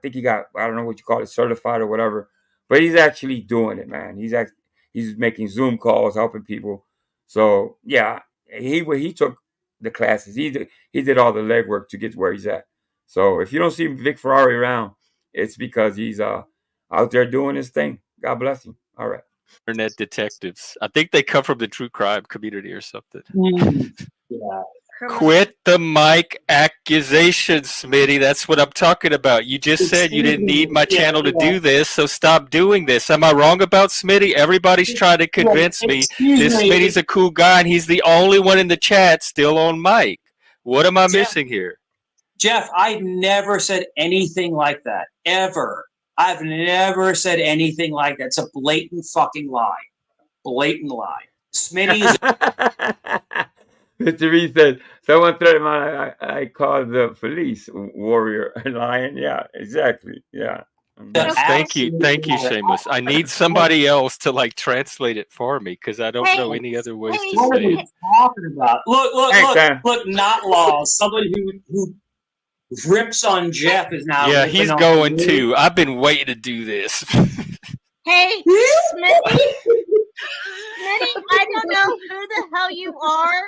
think he got, I don't know what you call it, certified or whatever, but he's actually doing it, man. He's making Zoom calls, helping people. So yeah, he took the classes. He did all the legwork to get to where he's at. So if you don't see Vic Ferrari around, it's because he's out there doing his thing. God bless him. All right. Internet detectives. I think they come from the true crime community or something. Yeah. Quit the mic accusations, Smitty. That's what I'm talking about. You just said you didn't need my channel to do this, so stop doing this. Am I wrong about Smitty? Everybody's trying to convince me this Smitty's a cool guy, and he's the only one in the chat still on mic. What am I missing here? Jeff, I never said anything like that, ever. I've never said anything like that. It's a blatant fucking lie. Blatant lie. Smitty is... Mr. Reed said, someone threatened I called the police warrior lion. Yeah, exactly. Yeah. Yes, thank you, Seamus. I need somebody else to like translate it for me because I don't know any other ways to What are say you it. talking about? Look, not laws. Somebody who rips on Jeff is now... Yeah, he's going too. I've been waiting to do this. Hey, Smitty. Smitty, I don't know who the hell you are.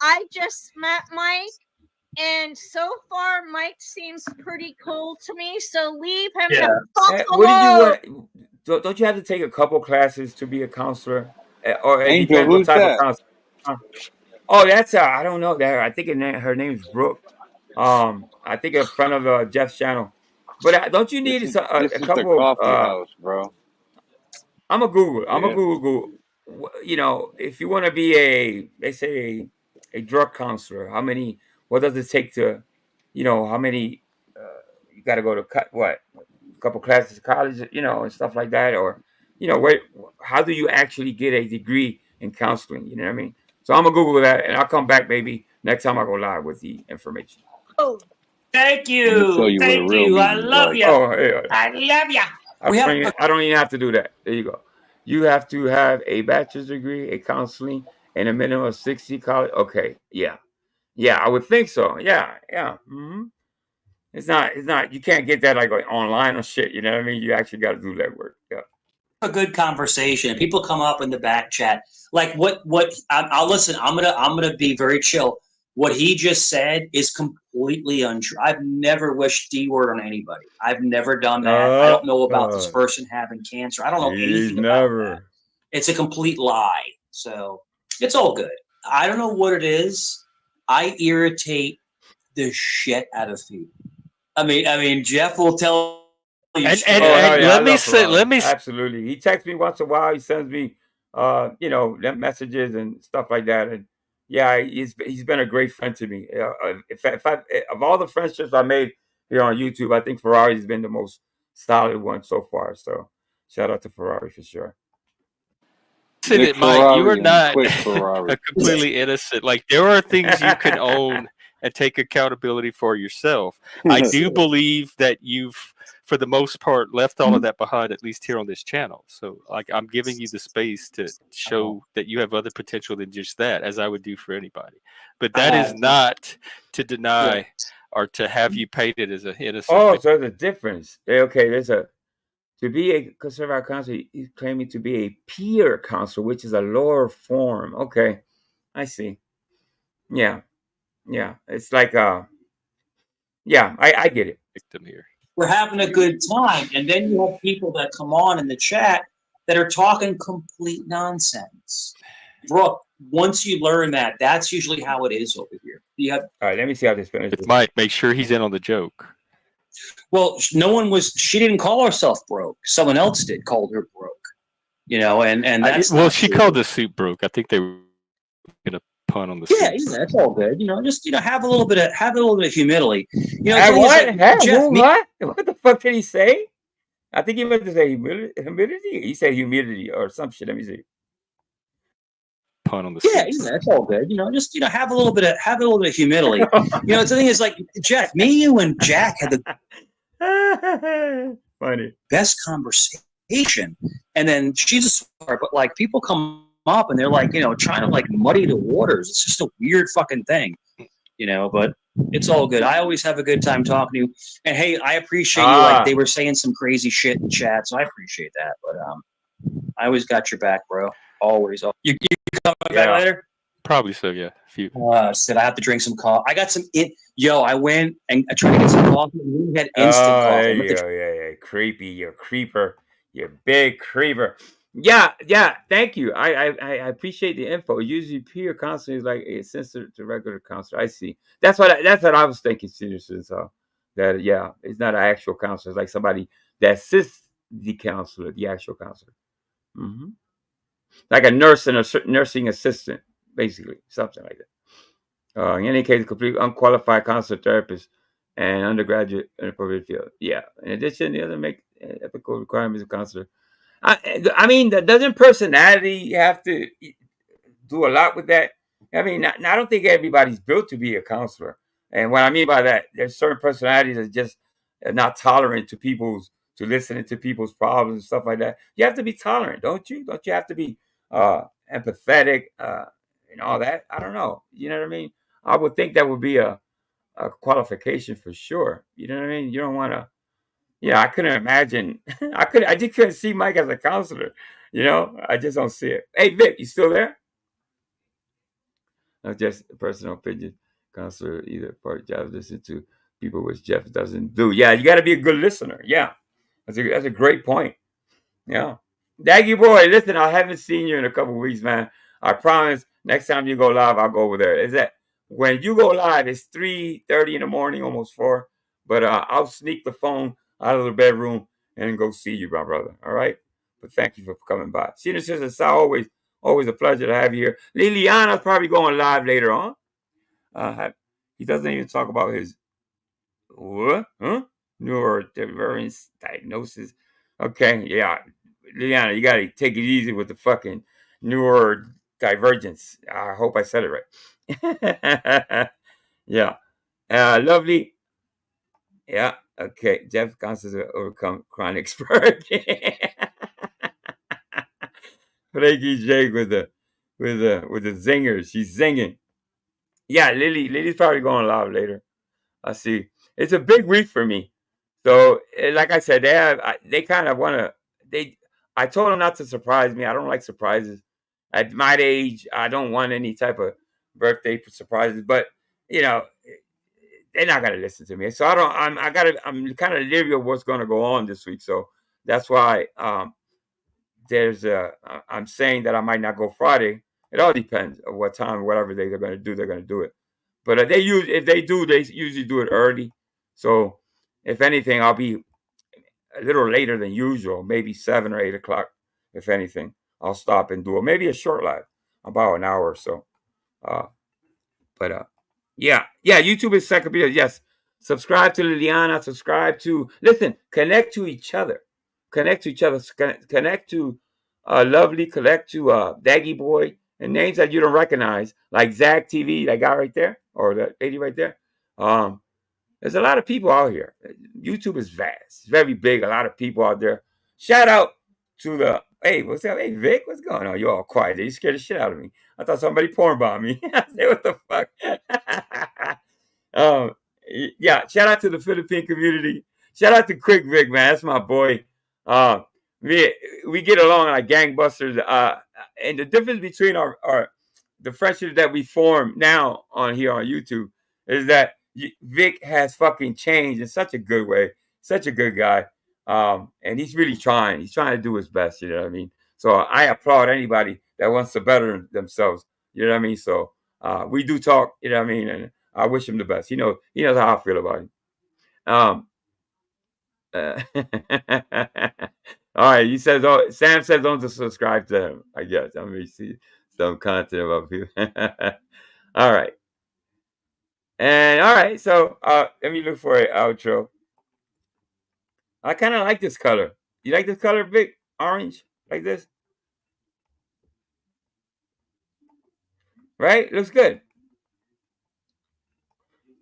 I just met Mike, and so far Mike seems pretty cool to me. So leave him the fuck alone. Don't you have to take a couple classes to be a counselor, or it Angel, depends what who's type that? of counselor? Oh, that's I don't know that. I think her name's Brooke. I think in front of Jeff's channel. But don't you need This a is the couple of? coffee house, bro. I'm a Google. Yeah. Google. You know, if you want to be they say a drug counselor, what does it take to, you know, how many, you got to go to a couple classes of college, you know, and stuff like that, or, you know, how do you actually get a degree in counseling? You know what I mean? So I'm gonna Google that, and I'll come back maybe next time I go live with the information. Oh, thank I'm gonna tell you. you what a Thank real you. I meeting is love like. you. Oh, yeah. I love you. I don't even have to do that. There you go. You have to have a bachelor's degree, a counseling, and a minimum of 60 college. Okay, yeah, I would think so. Yeah. Mm-hmm. It's not. You can't get that like online or shit. You know what I mean? You actually got to do that work. Yeah. A good conversation. People come up in the back chat. Like what I'll listen. I'm gonna be very chill. What he just said is completely untrue. I've never wished D-word on anybody. I've never done that. I don't know about this person having cancer. I don't know anything about that. It's a complete lie. So it's all good. I don't know what it is. I irritate the shit out of people. I mean, Jeff will tell you. Let me absolutely. He texts me once in a while. He sends me, you know, messages and stuff like that. And yeah, he's been a great friend to me. Of all the friendships I made here on YouTube, I think Ferrari's been the most solid one so far. So shout out to Ferrari for sure. Mike, you are not a completely innocent. Like there are things you can own and take accountability for yourself. I do believe that you've, for the most part, left all of that behind, at least here on this channel. So like I'm giving you the space to show that you have other potential than just that, as I would do for anybody. But that is not to deny or to have you painted as an innocent. Oh, so there's a difference. Okay, to be a conservative counselor, he's claiming to be a peer counselor, which is a lower form. Okay, I see. Yeah. It's like, I get it. Victim here. We're having a good time, and then you have people that come on in the chat that are talking complete nonsense. Brooke, once you learn that, that's usually how it is over here. All right, let me see how this finishes. Mike, make sure he's in on the joke. Well, she didn't call herself broke. Someone else did, called her broke. You know, and that's she called the suit broke. I think they were gonna pun on the suit. Yeah, that's all good. You know, just have a little bit of humility. You know, what the fuck did he say? I think he meant to say humidity. He said humidity or some shit. Let me see. Pun on the suit. That's all good. You know, just have a little bit of humility. You know, the thing is, like, Jeff, me, you, and Jack had the funny best conversation, and then she's a sweetheart, but like people come up and they're like, you know, trying to like muddy the waters. It's just a weird fucking thing, you know, but it's all good. I always have a good time talking to you. And hey, I appreciate you. Like they were saying some crazy shit in chat, so I appreciate that. But I always got your back, bro. Always. You coming back later? Probably so, yeah. Said I have to drink some coffee. I got some I went and I tried to get some coffee and we had instant coffee. There you go. Yeah. Creepy, you creeper. You big creeper. Yeah, thank you. I appreciate the info. Usually peer counseling is like a sister to regular counselor. I see. That's what I was thinking, seriously. So that it's not an actual counselor. It's like somebody that assists the counselor, the actual counselor. Hmm. Like a nurse and a nursing assistant, basically, something like that. In any case, complete unqualified counselor therapist and undergraduate in the appropriate field. Yeah. In addition, the other make ethical requirements of counselor. I mean, doesn't personality have to do a lot with that? I mean, I don't think everybody's built to be a counselor. And what I mean by that, there's certain personalities that just are not tolerant to listening to people's problems and stuff like that. You have to be tolerant, don't you? Don't you have to be empathetic and all that? I don't know. You know what I mean? I would think that would be a qualification for sure. You know what I mean? You don't want to. Yeah, I couldn't imagine. I just couldn't see Mike as a counselor. You know, I just don't see it. Hey, Vic, you still there? Not just a personal opinion. Counselor, either part job listen to people which Jeff doesn't do. Yeah, you got to be a good listener. Yeah, that's a great point. Yeah, Daggy boy, listen, I haven't seen you in a couple of weeks, man. I promise. Next time you go live, I'll go over there. Is that when you go live? It's 3:30 in the morning, almost 4. But I'll sneak the phone out of the bedroom and go see you, my brother. All right. But thank you for coming by. Senior Sister Sal, always a pleasure to have you here. Liliana's probably going live later on. He doesn't even talk about his what? Huh? Neurodivergence diagnosis. Okay, yeah. Liliana, you gotta take it easy with the fucking neurodivergence. I hope I said it right. Yeah. Lovely. Yeah. Okay. Jeff Constance overcome chronic expert. Frankie Jake with the zingers. She's zinging. Yeah, Lily's probably going live later. I see. It's a big week for me. So, like I said, they kind of want to. I told them not to surprise me. I don't like surprises. At my age, I don't want any type of birthday surprises. But you know, they're not gonna listen to me. So I'm kind of leery of what's going to go on this week. So that's why I'm saying that I might not go Friday. It all depends on what time, whatever they're going to do. They're going to do it. But if they usually do it early. So if anything, I'll be a little later than usual, maybe 7 or 8 o'clock. If anything, I'll stop and do it. Maybe a short live, about an hour or so. Yeah, YouTube is second because yes. Subscribe to Liliana. Connect to each other. Connect to Lovely. Connect to Daggy Boy and names that you don't recognize, like Zag TV, that guy right there, or that lady right there. There's a lot of people out here. YouTube is vast. It's very big. A lot of people out there. Shout out to hey, what's up? Hey, Vic, what's going on? You all quiet. You scared the shit out of me. I thought somebody porn bombed me. I said, what the fuck? Yeah, shout out to the Philippine community. Shout out to Quick Vic, man. That's my boy. We get along like gangbusters. And the difference between the friendship that we form now on YouTube is that Vic has fucking changed in such a good way. Such a good guy. And he's really trying. He's trying to do his best. You know what I mean? So I applaud anybody that wants to better themselves. You know what I mean? So we do talk. You know what I mean? And I wish him the best. He knows how I feel about him. All right. He says, Sam says, don't subscribe to him. I guess. Let me see some content about people. All right. And all right. So let me look for an outro. I kind of like this color. You like this color, Vic? Orange? Like this? Right? Looks good.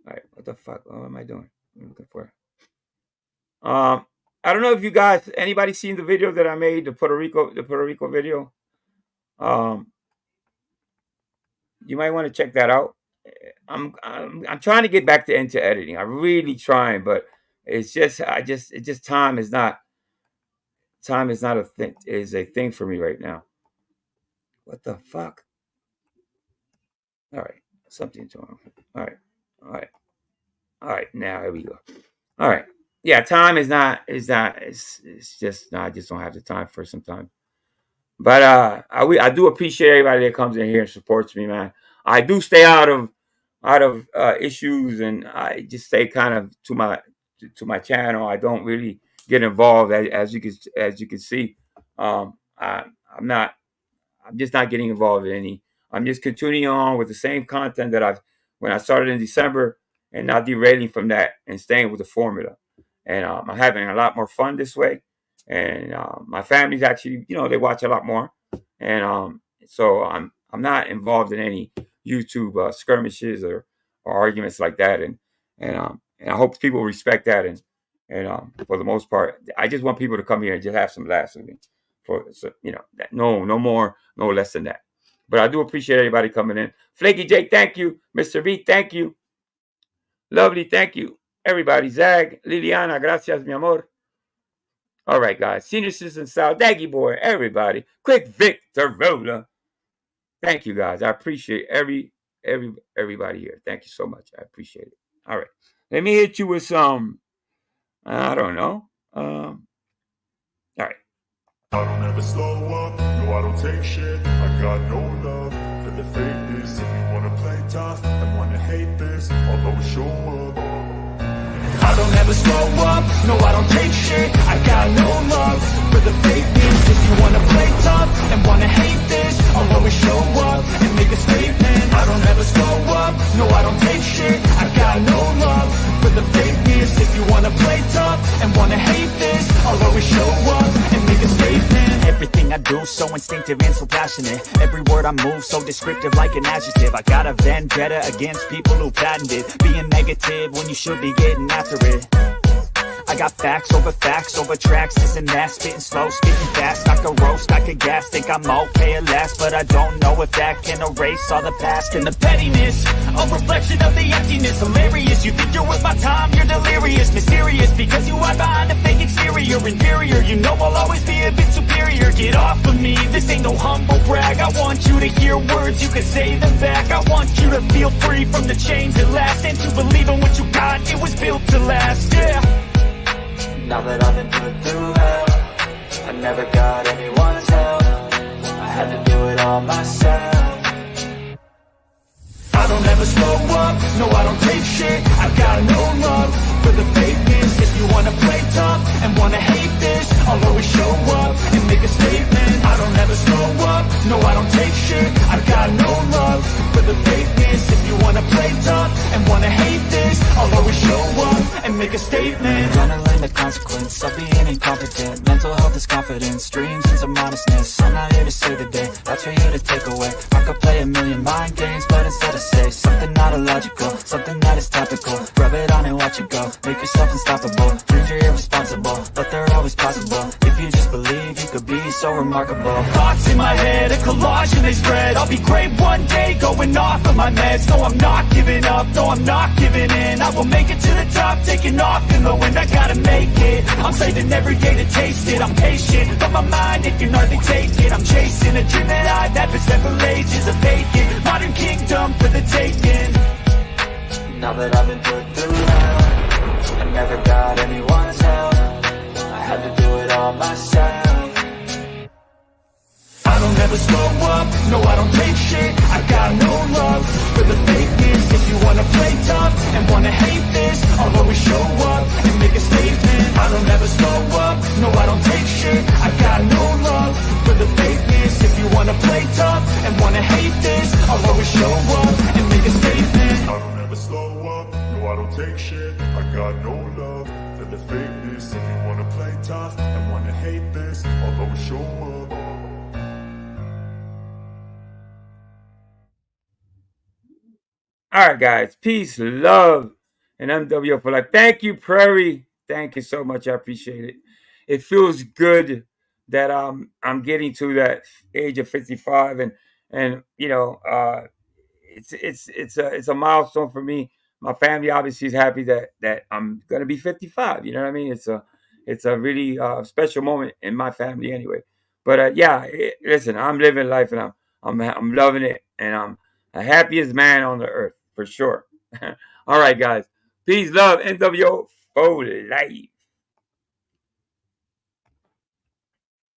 All right. What the fuck? What am I doing? I'm looking for. I don't know if you guys, anybody seen the video that I made, the Puerto Rico video. You might want to check that out. I'm trying to get back into editing. I'm really trying, but it's just time is not a thing. Is a thing for me right now. What the fuck? All right, something's wrong. All right. Now here we go. All right. Yeah, time is not. It's just. No, I just don't have the time for some time. But I do appreciate everybody that comes in here and supports me, man. I do stay out of issues, and I just stay kind of to my channel. I don't really get involved, as you can see. I'm just not getting involved in any. I'm just continuing on with the same content that when I started in December, and not derailing from that and staying with the formula. And I'm having a lot more fun this way. And my family's actually, they watch a lot more. And so I'm not involved in any YouTube skirmishes or arguments like that. And I hope people respect that. And for the most part, I just want people to come here and just have some laughs with me. No more, no less than that. But I do appreciate everybody coming in. Flaky Jake, thank you. Mr. B, thank you. Lovely, thank you. Everybody, Zag, Liliana, gracias, mi amor. All right, guys. Senior Citizen Sal, Daggy Boy, everybody. Quick Victor Rola. Thank you, guys. I appreciate everybody here. Thank you so much. I appreciate it. All right. Let me hit you with some, I don't know. All right. I don't ever slow up, no I don't take shit. I got no love for the fakeness. If you wanna play tough and wanna hate this, I'll always show up. I don't ever slow up, no I don't take shit. I got no love for the fakeness. If you wanna play tough and wanna hate this, I'll always show up and make a statement. I don't ever slow up, no I don't take shit. I got no love for the fakeness. If you wanna play tough and wanna hate this, I'll always show up and make a statement. Everything I do so instinctive and so passionate. Every word I move so descriptive like an adjective. I got a vendetta against people who patented being negative when you should be getting after it. I got facts over tracks, this and that, spitting slow, speaking fast. I could roast, I could gas, think I'm okay at last, but I don't know if that can erase all the past and the pettiness. A reflection of the emptiness, hilarious. You think you're worth my time, you're delirious, mysterious, because you hide behind a fake exterior, inferior. You know I'll always be a bit superior. Get off of me, this ain't no humble brag. I want you to hear words, you can say them back. I want you to feel free from the chains that last, and to believe in what you got, it was built to last, yeah. Now that I've been put through hell, I never got anyone's help. I had to do it all myself. I don't ever slow up, no I don't take shit. I got no love for the fakeness. If you wanna play tough and wanna hate this, I'll always show up and make a statement. I don't ever slow up, no I don't take shit. I got no love for the fakeness. If you wanna play tough and wanna hate this, I'll always show up and make a statement. Gonna learn the consequence of being incompetent. Mental health is confidence, dreams and some honestness. I'm not here to save the day, that's for you to take away. I could play a million mind games, but instead I say something not illogical, something that is topical. Rub it on and watch it go, make yourself unstoppable. Dreams are irresponsible, but they're always possible. If you just believe, you could be so remarkable. Thoughts in my head, a collage and they spread. I'll be great one day, going off of my meds. No, I'm not giving up, no, I'm not giving in. I will make it to the top, taking off in the wind. I gotta make it, I'm saving every day to taste it. I'm patient, but my mind, it can hardly take it. I'm chasing a dream that I've had for several ages. A vacant, modern kingdom for the taking. Now that I've been put through hell, I never got anyone's help. I had to do it all myself. I don't ever slow up, no I don't take shit. I got no love for the fakeness. If you wanna play tough and wanna hate this, I'll always show up and make a statement. I don't ever slow up, no I don't take shit. I got no love for the fakeness. If you wanna play tough and wanna hate this, I'll always show up and make a statement. I don't ever slow up, no I don't take shit. I got no love for the fakeness. If you wanna play tough and wanna hate this, I'll always show up. All right, guys. Peace, love, and MWO for life. Thank you, Prairie. Thank you so much. I appreciate it. It feels good that I'm getting to that age of 55, and it's a milestone for me. My family obviously is happy that I'm gonna be 55. You know what I mean? It's a really special moment in my family anyway. But listen, I'm living life and I'm loving it, and I'm the happiest man on the earth for sure. All right, guys. Peace, love, NWO for life.